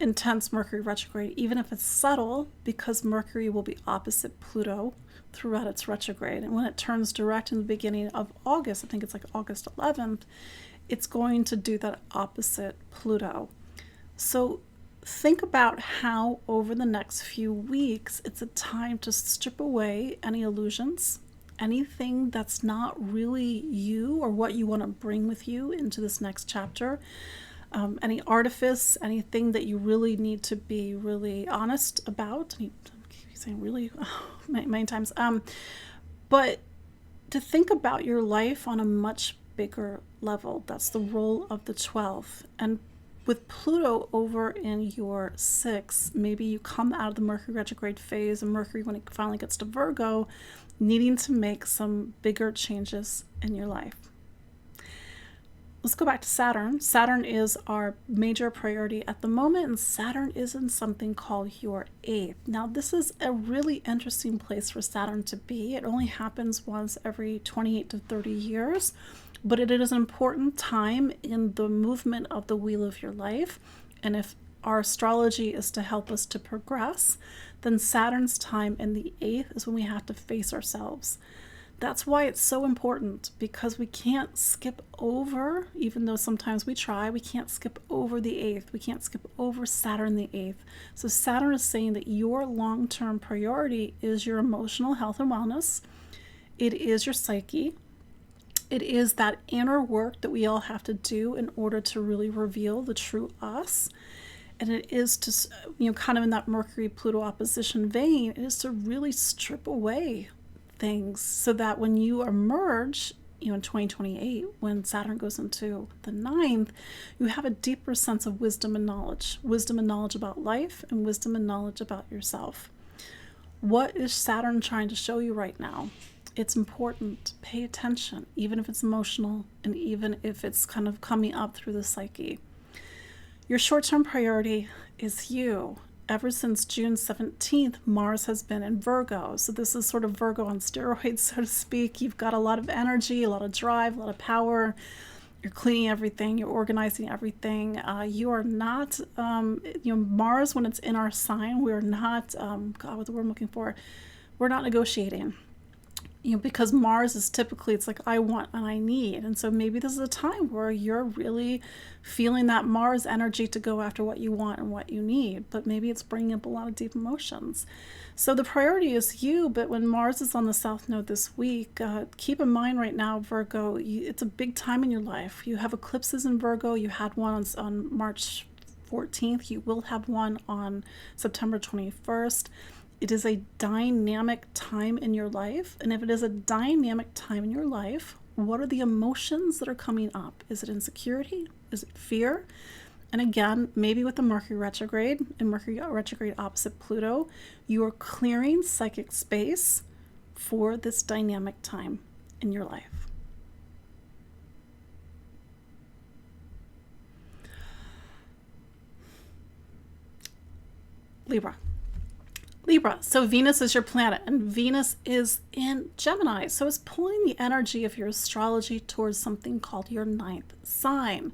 intense Mercury retrograde, even if it's subtle, because Mercury will be opposite Pluto throughout its retrograde. And when it turns direct in the beginning of August, I think it's like August 11th, it's going to do that opposite Pluto. So think about how over the next few weeks, it's a time to strip away any illusions, anything that's not really you or what you want to bring with you into this next chapter, any artifice, anything that you really need to be really honest about. I keep saying really many times. But to think about your life on a much bigger level. That's the role of the 12th. And with Pluto over in your 6th, maybe you come out of the Mercury retrograde phase, and Mercury, when it finally gets to Virgo, needing to make some bigger changes in your life. Let's go back to Saturn. Saturn is our major priority at the moment, and Saturn is in something called your 8th. Now, this is a really interesting place for Saturn to be. It only happens once every 28 to 30 years. But it is an important time in the movement of the wheel of your life. And if our astrology is to help us to progress, then Saturn's time in the 8th is when we have to face ourselves. That's why it's so important, because we can't skip over, even though sometimes we try, we can't skip over the 8th. We can't skip over Saturn the 8th. So Saturn is saying that your long-term priority is your emotional health and wellness. It is your psyche. It is that inner work that we all have to do in order to really reveal the true us. And it is to, kind of in that Mercury-Pluto opposition vein, it is to really strip away things so that when you emerge, in 2028, when Saturn goes into the 9th, you have a deeper sense of wisdom and knowledge about life and wisdom and knowledge about yourself. What is Saturn trying to show you right now? It's important. Pay attention, even if it's emotional and even if it's kind of coming up through the psyche. Your short-term priority is you. Ever since June 17th, Mars has been in Virgo. So this is sort of Virgo on steroids, so to speak. You've got a lot of energy, a lot of drive, a lot of power. You're cleaning everything. You're organizing everything. You are not, Mars, when it's in our sign, we're not, what's the word I'm looking for? We're not negotiating. Because Mars is typically, it's like I want and I need. And so maybe this is a time where you're really feeling that Mars energy to go after what you want and what you need. But maybe it's bringing up a lot of deep emotions. So the priority is you. But when Mars is on the South Node this week, keep in mind right now, Virgo, it's a big time in your life. You have eclipses in Virgo. You had one on March 14th. You will have one on September 21st. It is a dynamic time in your life. And if it is a dynamic time in your life, what are the emotions that are coming up? Is it insecurity? Is it fear? And again, maybe with the Mercury retrograde and Mercury retrograde opposite Pluto, you are clearing psychic space for this dynamic time in your life. Libra. So Venus is your planet, and Venus is in Gemini. So it's pulling the energy of your astrology towards something called your ninth sign.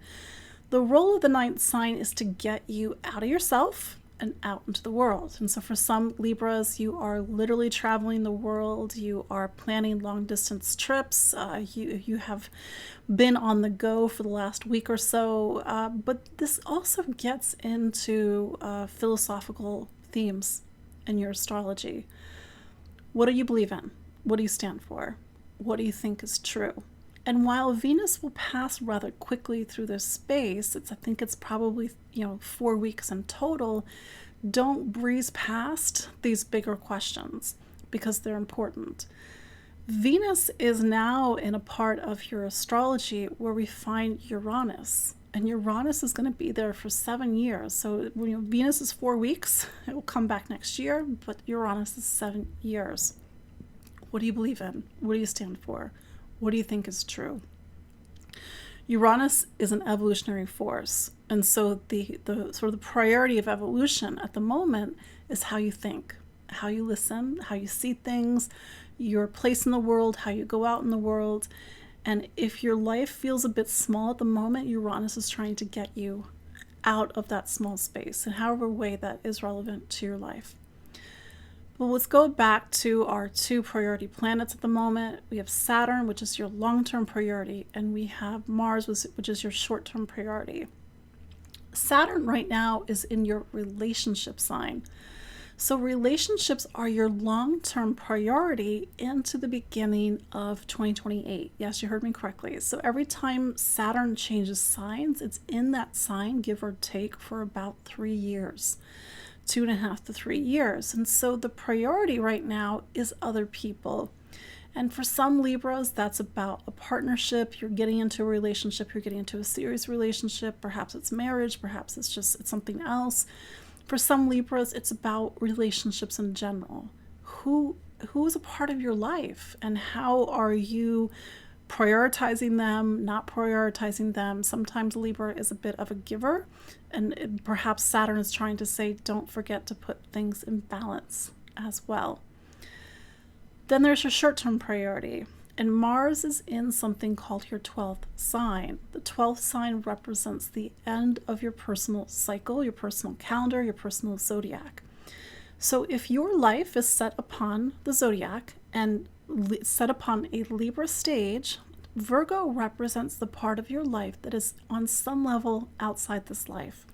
The role of the ninth sign is to get you out of yourself and out into the world. And so for some Libras, you are literally traveling the world. You are planning long distance trips. You have been on the go for the last week or so. But this also gets into philosophical themes in your astrology. What do you believe in? What do you stand for? What do you think is true? And while Venus will pass rather quickly through this space, I think it's probably 4 weeks in total, don't breeze past these bigger questions because they're important. Venus is now in a part of your astrology where we find Uranus. And Uranus is going to be there for 7 years. So Venus is 4 weeks. It will come back next year, but Uranus is 7 years. What do you believe in? What do you stand for? What do you think is true? Uranus is an evolutionary force. And so the sort of the priority of evolution at the moment is how you think, how you listen, how you see things, your place in the world, how you go out in the world. And if your life feels a bit small at the moment, Uranus is trying to get you out of that small space in however way that is relevant to your life. Well, let's go back to our 2 priority planets at the moment. We have Saturn, which is your long-term priority, and we have Mars, which is your short-term priority. Saturn right now is in your relationship sign. So relationships are your long-term priority into the beginning of 2028. Yes, you heard me correctly. So every time Saturn changes signs, it's in that sign, give or take, for about 3 years, 2.5 to 3 years. And so the priority right now is other people. And for some Libras, that's about a partnership. You're getting into a relationship, you're getting into a serious relationship. Perhaps it's marriage, perhaps it's something else. For some Libras, it's about relationships in general. Who is a part of your life, and how are you prioritizing them, not prioritizing them? Sometimes Libra is a bit of a giver, and perhaps Saturn is trying to say, don't forget to put things in balance as well. Then there's your short-term priority. And Mars is in something called your 12th sign. The 12th sign represents the end of your personal cycle, your personal calendar, your personal zodiac. So if your life is set upon the zodiac and set upon a Libra stage, Virgo represents the part of your life that is on some level outside this life.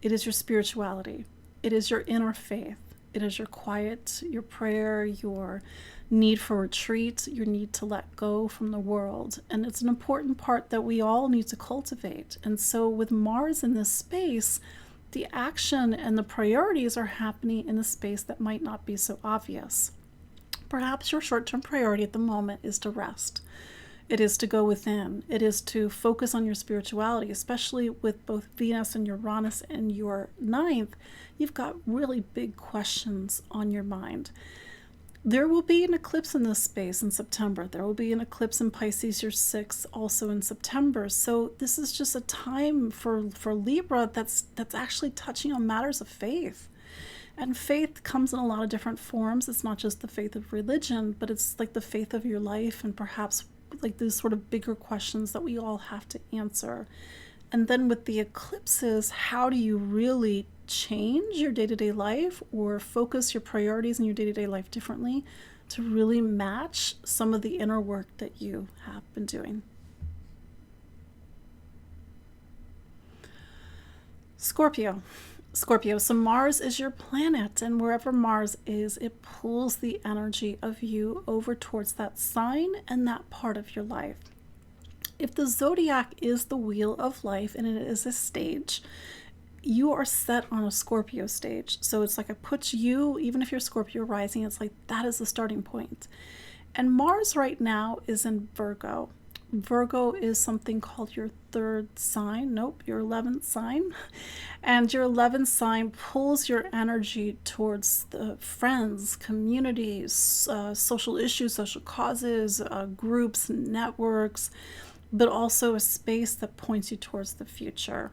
It is your spirituality. It is your inner faith. It is your quiet, your prayer, your need for retreat, your need to let go from the world. And it's an important part that we all need to cultivate. And so with Mars in this space, the action and the priorities are happening in a space that might not be so obvious. Perhaps your short-term priority at the moment is to rest. It is to go within. It is to focus on your spirituality, especially with both Venus and Uranus in your 9th. You've got really big questions on your mind. There will be an eclipse in this space in September. There will be an eclipse in Pisces, your 6th, also in September. So this is just a time for Libra that's actually touching on matters of faith. And faith comes in a lot of different forms. It's not just the faith of religion, but it's like the faith of your life, and perhaps like these sort of bigger questions that we all have to answer. And then with the eclipses, how do you really change your day-to-day life or focus your priorities in your day-to-day life differently? to really match some of the inner work that you have been doing. Scorpio. So Mars is your planet, and wherever Mars is, it pulls the energy of you over towards that sign and that part of your life. If the zodiac is the wheel of life and it is a stage, you are set on a Scorpio stage. So it's like it puts you, even if you're Scorpio rising, it's like that is the starting point. And Mars right now is in Virgo. Virgo is something called your third sign. Nope, your 11th sign. And your 11th sign pulls your energy towards the friends, communities, social issues, social causes, groups, networks, but also a space that points you towards the future.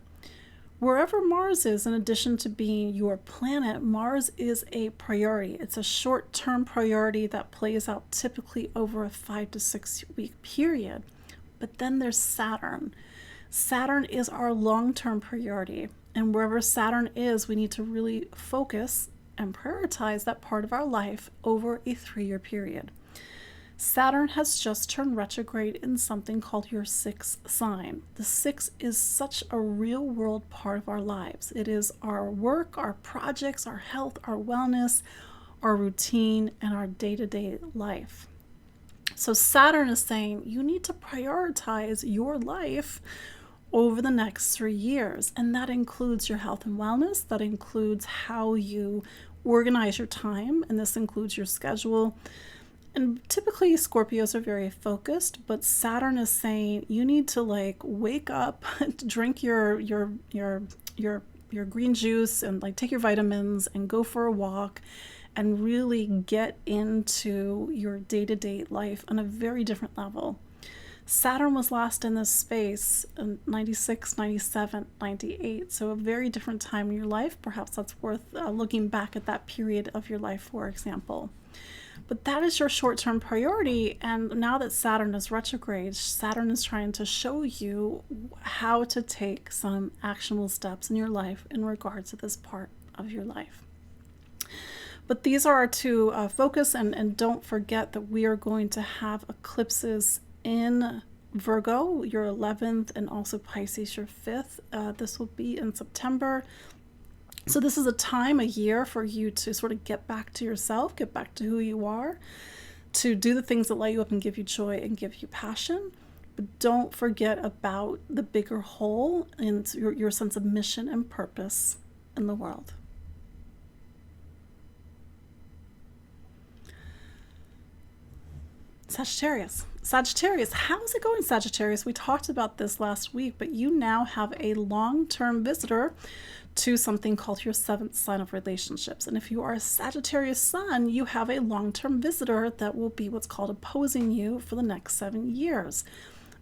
Wherever Mars is, in addition to being your planet, Mars is a priority. It's a short-term priority that plays out typically over a 5 to 6 week period. But then there's Saturn. Saturn is our long-term priority. And wherever Saturn is, we need to really focus and prioritize that part of our life over a 3-year period. Saturn has just turned retrograde in something called your 6th sign. The 6 is such a real world part of our lives. It is our work, our projects, our health, our wellness, our routine, and our day-to-day life. So Saturn is saying you need to prioritize your life over the next 3 years. And that includes your health and wellness. That includes how you organize your time. And this includes your schedule. And typically Scorpios are very focused, but Saturn is saying you need to wake up, drink your green juice and take your vitamins and go for a walk and really get into your day-to-day life on a very different level. Saturn was last in this space in 96, 97, 98, so a very different time in your life. Perhaps that's worth looking back at that period of your life, for example. But that is your short-term priority, and now that Saturn is retrograde, Saturn is trying to show you how to take some actionable steps in your life in regards to this part of your life. But these are our two focus, and don't forget that we are going to have eclipses in Virgo, your 11th, and also Pisces, your 5th. This will be in September. So this is a year for you to sort of get back to yourself, get back to who you are, to do the things that light you up and give you joy and give you passion. But don't forget about the bigger whole and your sense of mission and purpose in the world. Sagittarius, how's it going, Sagittarius? We talked about this last week, but you now have a long-term visitor to something called your 7th sign of relationships. And if you are a Sagittarius sun, you have a long-term visitor that will be what's called opposing you for the next 7 years.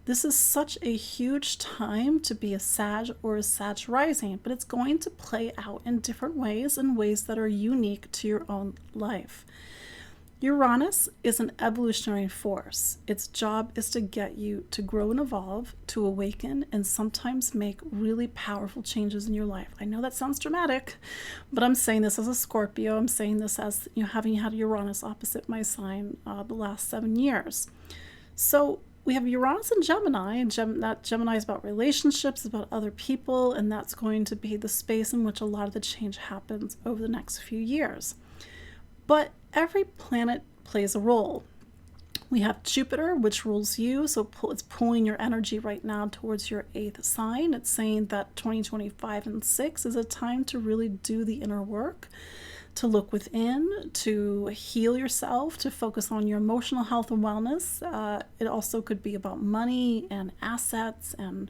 This is such a huge time to be a Sag or a Sag rising, but it's going to play out in different ways, in ways that are unique to your own life. Uranus is an evolutionary force. Its job is to get you to grow and evolve, to awaken, and sometimes make really powerful changes in your life. I know that sounds dramatic, but I'm saying this as a Scorpio. I'm saying this as having had Uranus opposite my sign the last 7 years. So we have Uranus and Gemini, and that Gemini is about relationships, about other people, and that's going to be the space in which a lot of the change happens over the next few years. But every planet plays a role. We have Jupiter, which rules you, so it's pulling your energy right now towards your 8th sign. It's saying that 2025 and 6 is a time to really do the inner work, to look within, to heal yourself, to focus on your emotional health and wellness. It also could be about money and assets and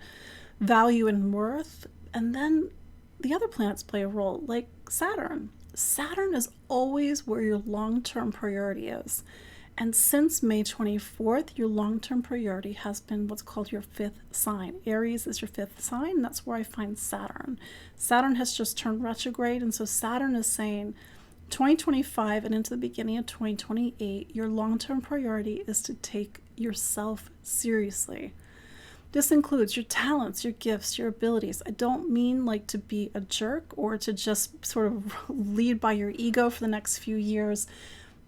value and worth. And then the other planets play a role, like Saturn. Saturn is always where your long-term priority is. And since May 24th, your long-term priority has been what's called your 5th sign. Aries is your 5th sign, and that's where I find Saturn. Saturn has just turned retrograde, and so Saturn is saying 2025 and into the beginning of 2028, your long-term priority is to take yourself seriously. This includes your talents, your gifts, your abilities. I don't mean to be a jerk or to just sort of lead by your ego for the next few years,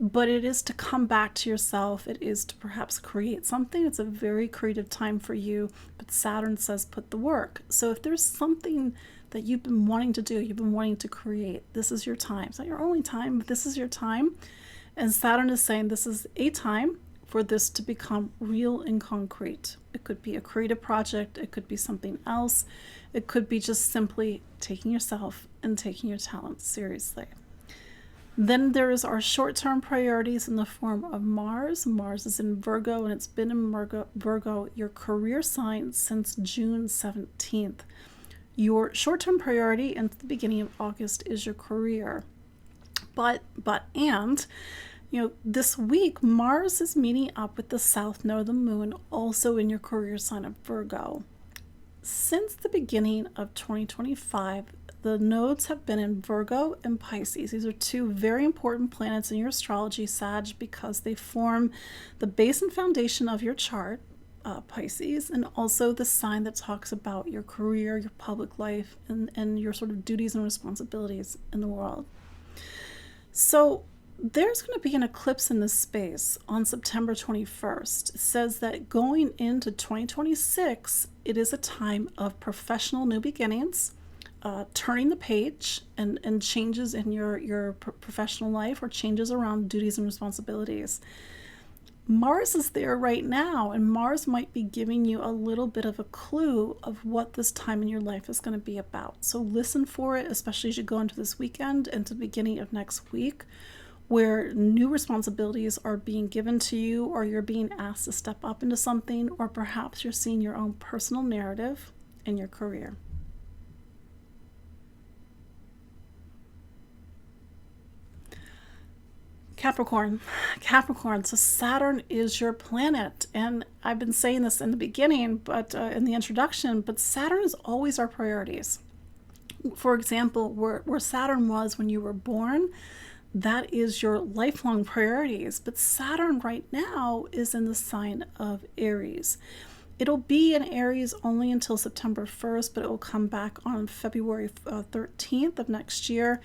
but it is to come back to yourself. It is to perhaps create something. It's a very creative time for you, but Saturn says put the work. So if there's something that you've been wanting to do, you've been wanting to create, this is your time. It's not your only time, but this is your time. And Saturn is saying this is a time for this to become real and concrete. It could be a creative project. It could be something else. It could be just simply taking yourself and taking your talents seriously. Then there is our short-term priorities in the form of Mars. Mars is in Virgo, and it's been in Virgo, your career sign, since June 17th. Your short-term priority in the beginning of August is your career. This week, Mars is meeting up with the south node of the moon, also in your career sign of Virgo. Since the beginning of 2025, the nodes have been in Virgo and Pisces. These are two very important planets in your astrology, Sag, because they form the base and foundation of your chart, Pisces, and also the sign that talks about your career, your public life, and your sort of duties and responsibilities in the world. So there's going to be an eclipse in this space on September 21st. It says that going into 2026, it is a time of professional new beginnings, turning the page, and changes in your professional life, or changes around duties and responsibilities. Mars is there right now, and Mars might be giving you a little bit of a clue of what this time in your life is going to be about. So listen for it, especially as you go into this weekend and to the beginning of next week, where new responsibilities are being given to you, or you're being asked to step up into something, or perhaps you're seeing your own personal narrative in your career. Capricorn. So Saturn is your planet. And I've been saying this in the beginning, but in the introduction, but Saturn is always our priorities. For example, where Saturn was when you were born, that is your lifelong priorities. But Saturn right now is in the sign of Aries. It'll be in Aries only until September 1st, but it will come back on February 13th of next year.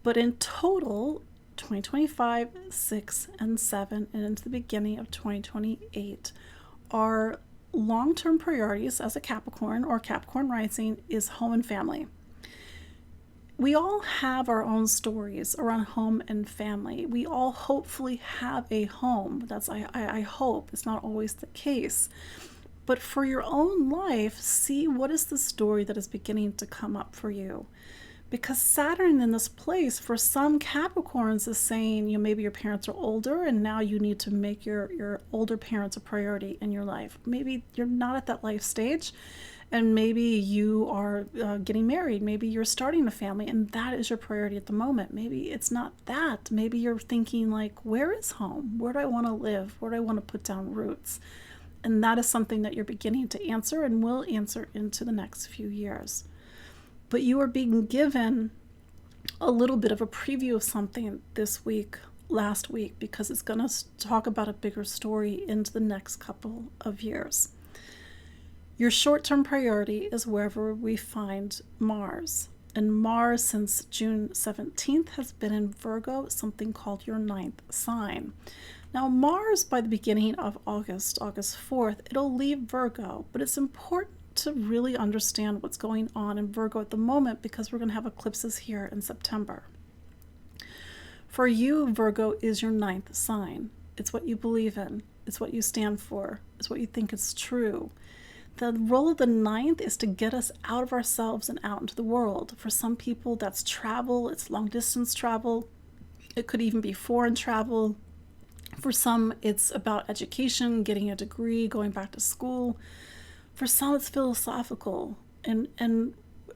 But in total, 2025, 6, and 7, and into the beginning of 2028, our long-term priorities as a Capricorn or Capricorn rising is home and family. We all have our own stories around home and family. We all hopefully have a home. I hope. It's not always the case. But for your own life, see what is the story that is beginning to come up for you. Because Saturn in this place, for some Capricorns, is saying, maybe your parents are older and now you need to make your older parents a priority in your life. Maybe you're not at that life stage, and maybe you are getting married. Maybe you're starting a family, and that is your priority at the moment. Maybe it's not that. Maybe you're thinking like, where is home? Where do I want to live? Where do I want to put down roots? And that is something that you're beginning to answer and will answer into the next few years. But you are being given a little bit of a preview of something this week, last week, because it's going to talk about a bigger story into the next couple of years. Your short-term priority is wherever we find Mars. And Mars, since June 17th, has been in Virgo, something called your 9th sign. Now, Mars, by the beginning of August 4th, it'll leave Virgo, but it's important to really understand what's going on in Virgo at the moment, because we're going to have eclipses here in September. For you, Virgo is your 9th sign. It's what you believe in. It's what you stand for. It's what you think is true. The role of the 9th is to get us out of ourselves and out into the world. For some people, that's travel. It's long distance travel. It could even be foreign travel. For some, it's about education, getting a degree, going back to school. For some, it's philosophical. And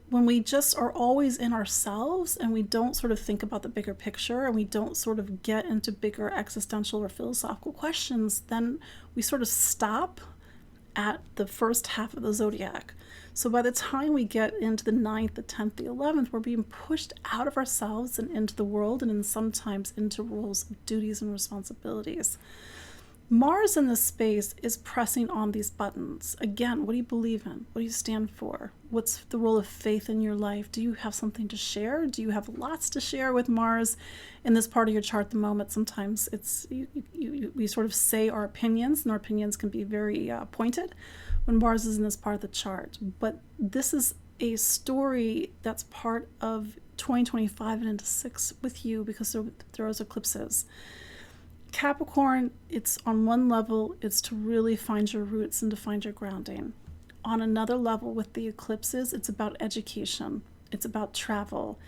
when we just are always in ourselves and we don't sort of think about the bigger picture, and we don't sort of get into bigger existential or philosophical questions, then we sort of stop at the first half of the zodiac. So by the time we get into the 9th, the 10th, the 11th, we're being pushed out of ourselves and into the world, and then sometimes into roles of duties and responsibilities. Mars in this space is pressing on these buttons. Again, what do you believe in? What do you stand for? What's the role of faith in your life? Do you have something to share? Do you have lots to share with Mars in this part of your chart at the moment? Sometimes we sort of say our opinions, and our opinions can be very pointed when Mars is in this part of the chart. But this is a story that's part of 2025 and into 6 with you because there are those eclipses. Capricorn, it's on one level, it's to really find your roots and to find your grounding. On another level with the eclipses, it's about education, it's about travel,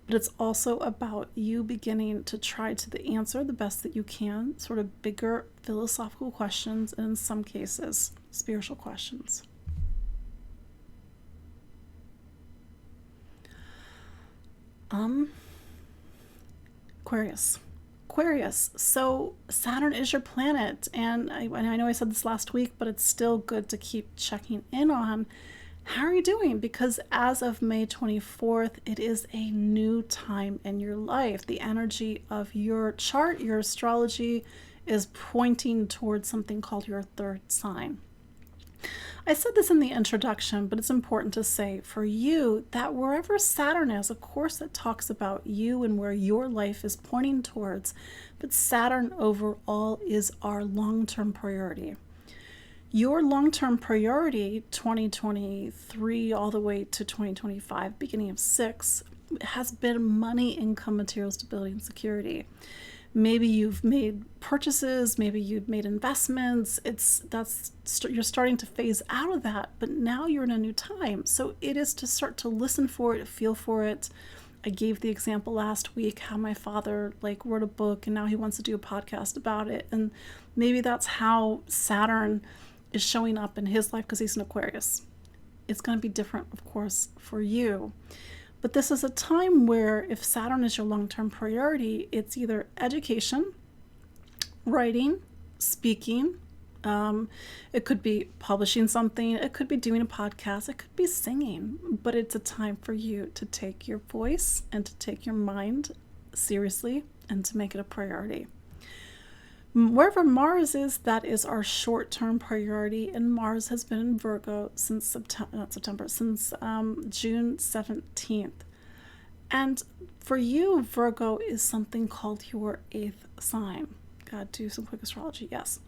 but it's also about you beginning to try to answer the best that you can, sort of bigger philosophical questions, and in some cases, spiritual questions. Aquarius. So Saturn is your planet, and I know I said this last week, but it's still good to keep checking in on how are you doing, because as of May 24th, it is a new time in your life. The energy of your chart, your astrology, is pointing towards something called your third sign. I said this in the introduction, but it's important to say for you that wherever Saturn is, of course, it talks about you and where your life is pointing towards, but Saturn overall is our long-term priority. Your long-term priority, 2023 all the way to 2025, beginning of 6, has been money, income, material stability, and security. Maybe you've made purchases, maybe you've made investments. You're starting to phase out of that, but now you're in a new time. So it is to start to listen for it, feel for it. I gave the example last week how my father wrote a book and now he wants to do a podcast about it. And maybe that's how Saturn is showing up in his life because he's an Aquarius. It's going to be different, of course, for you. But this is a time where if Saturn is your long-term priority, it's either education, writing, speaking. It could be publishing something. It could be doing a podcast. It could be singing. But it's a time for you to take your voice and to take your mind seriously and to make it a priority. Wherever Mars is, that is our short-term priority, and Mars has been in Virgo since June 17th. And for you, Virgo is something called your 8th sign. Gotta do some quick astrology, yes.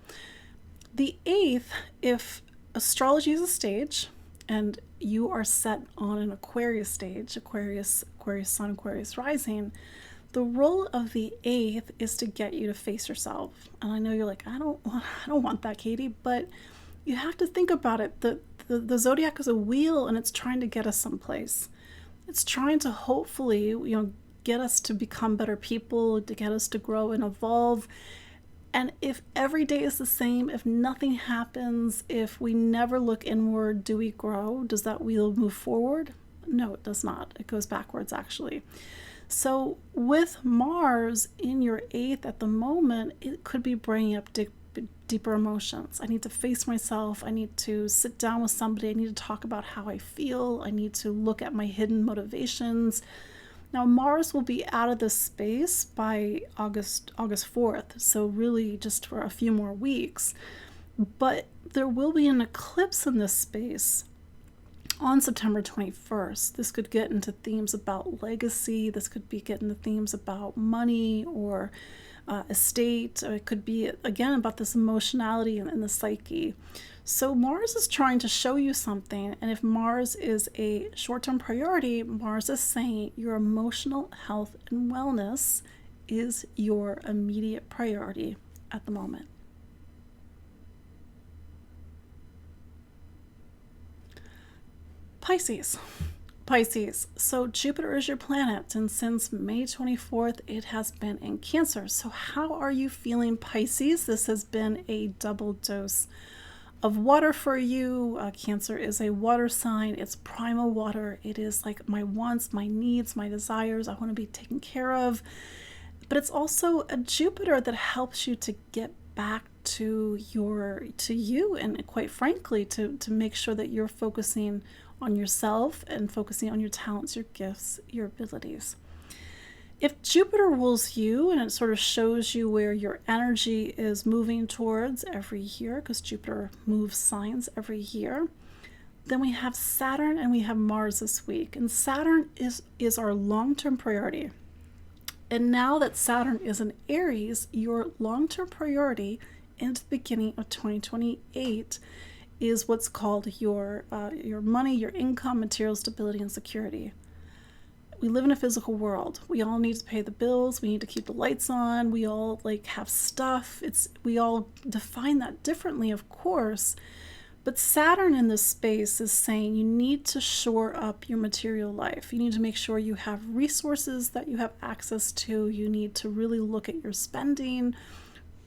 The 8th, if astrology is a stage, and you are set on an Aquarius stage, Aquarius Sun, Aquarius rising, the role of the 8th is to get you to face yourself. And I know you're like, I don't want that, Katie, but you have to think about it. The zodiac is a wheel, and it's trying to get us someplace. It's trying to hopefully, get us to become better people, to get us to grow and evolve. And if every day is the same, if nothing happens, if we never look inward, do we grow? Does that wheel move forward? No, it does not. It goes backwards, actually. So with Mars in your 8th at the moment, it could be bringing up deeper emotions. I need to face myself. I need to sit down with somebody. I need to talk about how I feel. I need to look at my hidden motivations. Now, Mars will be out of this space by August 4th, so really just for a few more weeks. But there will be an eclipse in this space on September 21st. This could get into themes about legacy. This could be getting into themes about money or estate. Or it could be, again, about this emotionality and the psyche. So Mars is trying to show you something. And if Mars is a short-term priority, Mars is saying your emotional health and wellness is your immediate priority at the moment. Pisces. So Jupiter is your planet, and since May 24th, it has been in Cancer. So how are you feeling, Pisces? This has been a double dose of water for you. Cancer is a water sign. It's primal water. It is like my wants, my needs, my desires. I want to be taken care of. But it's also a Jupiter that helps you to get back to you, and quite frankly, to make sure that you're focusing on yourself and focusing on your talents, your gifts, your abilities. If Jupiter rules you and it sort of shows you where your energy is moving towards every year, because Jupiter moves signs every year, then we have Saturn and we have Mars this week. And Saturn is our long-term priority. And now that Saturn is in Aries, your long-term priority into the beginning of 2028 is what's called your money, your income, material stability, and security. We live in a physical world. We all need to pay the bills. We need to keep the lights on. We all have stuff. We all define that differently, of course. But Saturn in this space is saying you need to shore up your material life. You need to make sure you have resources that you have access to. You need to really look at your spending.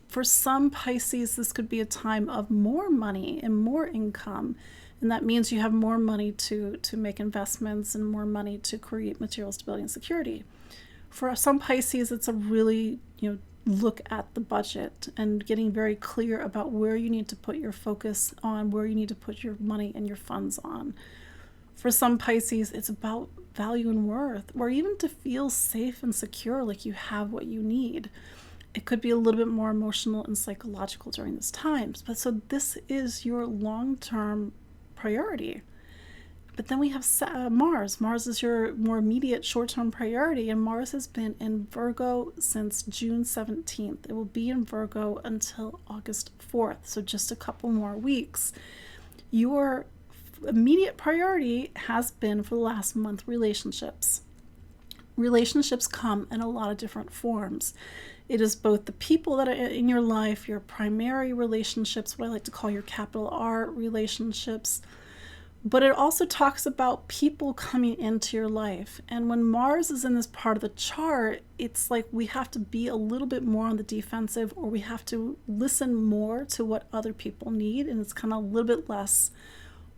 For some Pisces, this could be a time of more money and more income. And that means you have more money to make investments and more money to create material stability and security. For some Pisces, it's a really, look at the budget and getting very clear about where you need to put your focus on, where you need to put your money and your funds on. For some Pisces, it's about value and worth, or even to feel safe and secure, like you have what you need. It could be a little bit more emotional and psychological during this time. But so this is your long-term priority. But then we have Mars. Mars is your more immediate short-term priority, and Mars has been in Virgo since June 17th. It will be in Virgo until August 4th, so just a couple more weeks. Your immediate priority has been, for the last month, relationships. Relationships come in a lot of different forms. It is both the people that are in your life, your primary relationships, what I like to call your capital R relationships, but it also talks about people coming into your life. And when Mars is in this part of the chart, it's like we have to be a little bit more on the defensive, or we have to listen more to what other people need, and it's kind of a little bit less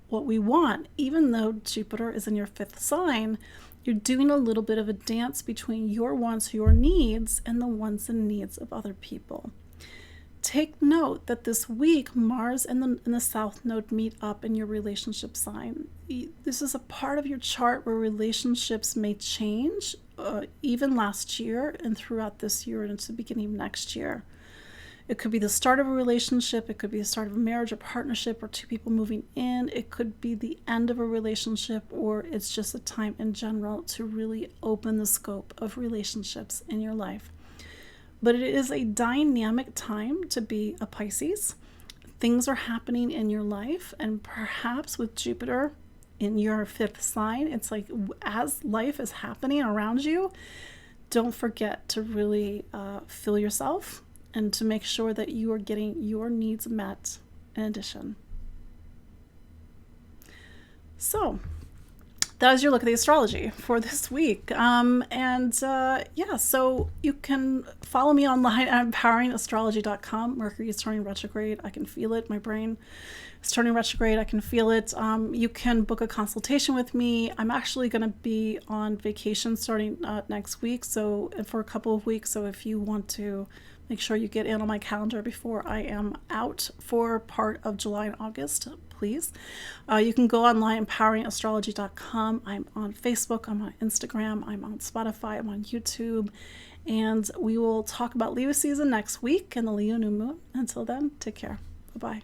what we want. Even though Jupiter is in your fifth sign, you're doing a little bit of a dance between your wants, your needs, and the wants and needs of other people. Take note that this week, Mars and the South Node meet up in your relationship sign. This is a part of your chart where relationships may change, even last year and throughout this year and into the beginning of next year. It could be the start of a relationship. It could be the start of a marriage or partnership, or two people moving in. It could be the end of a relationship, or it's just a time in general to really open the scope of relationships in your life. But it is a dynamic time to be a Pisces. Things are happening in your life, and perhaps with Jupiter in your fifth sign, it's like as life is happening around you, don't forget to really fill yourself and to make sure that you are getting your needs met in addition. So that is your look at the astrology for this week. So you can follow me online at empoweringastrology.com. Mercury is turning retrograde. I can feel it. My brain is turning retrograde. I can feel it. You can book a consultation with me. I'm actually going to be on vacation starting next week, so for a couple of weeks. So if you want to make sure you get in on my calendar before I am out for part of July and August, please. You can go online, empoweringastrology.com. I'm on Facebook, I'm on Instagram, I'm on Spotify, I'm on YouTube, and we will talk about Leo season next week and the Leo new moon. Until then, take care. Bye-bye.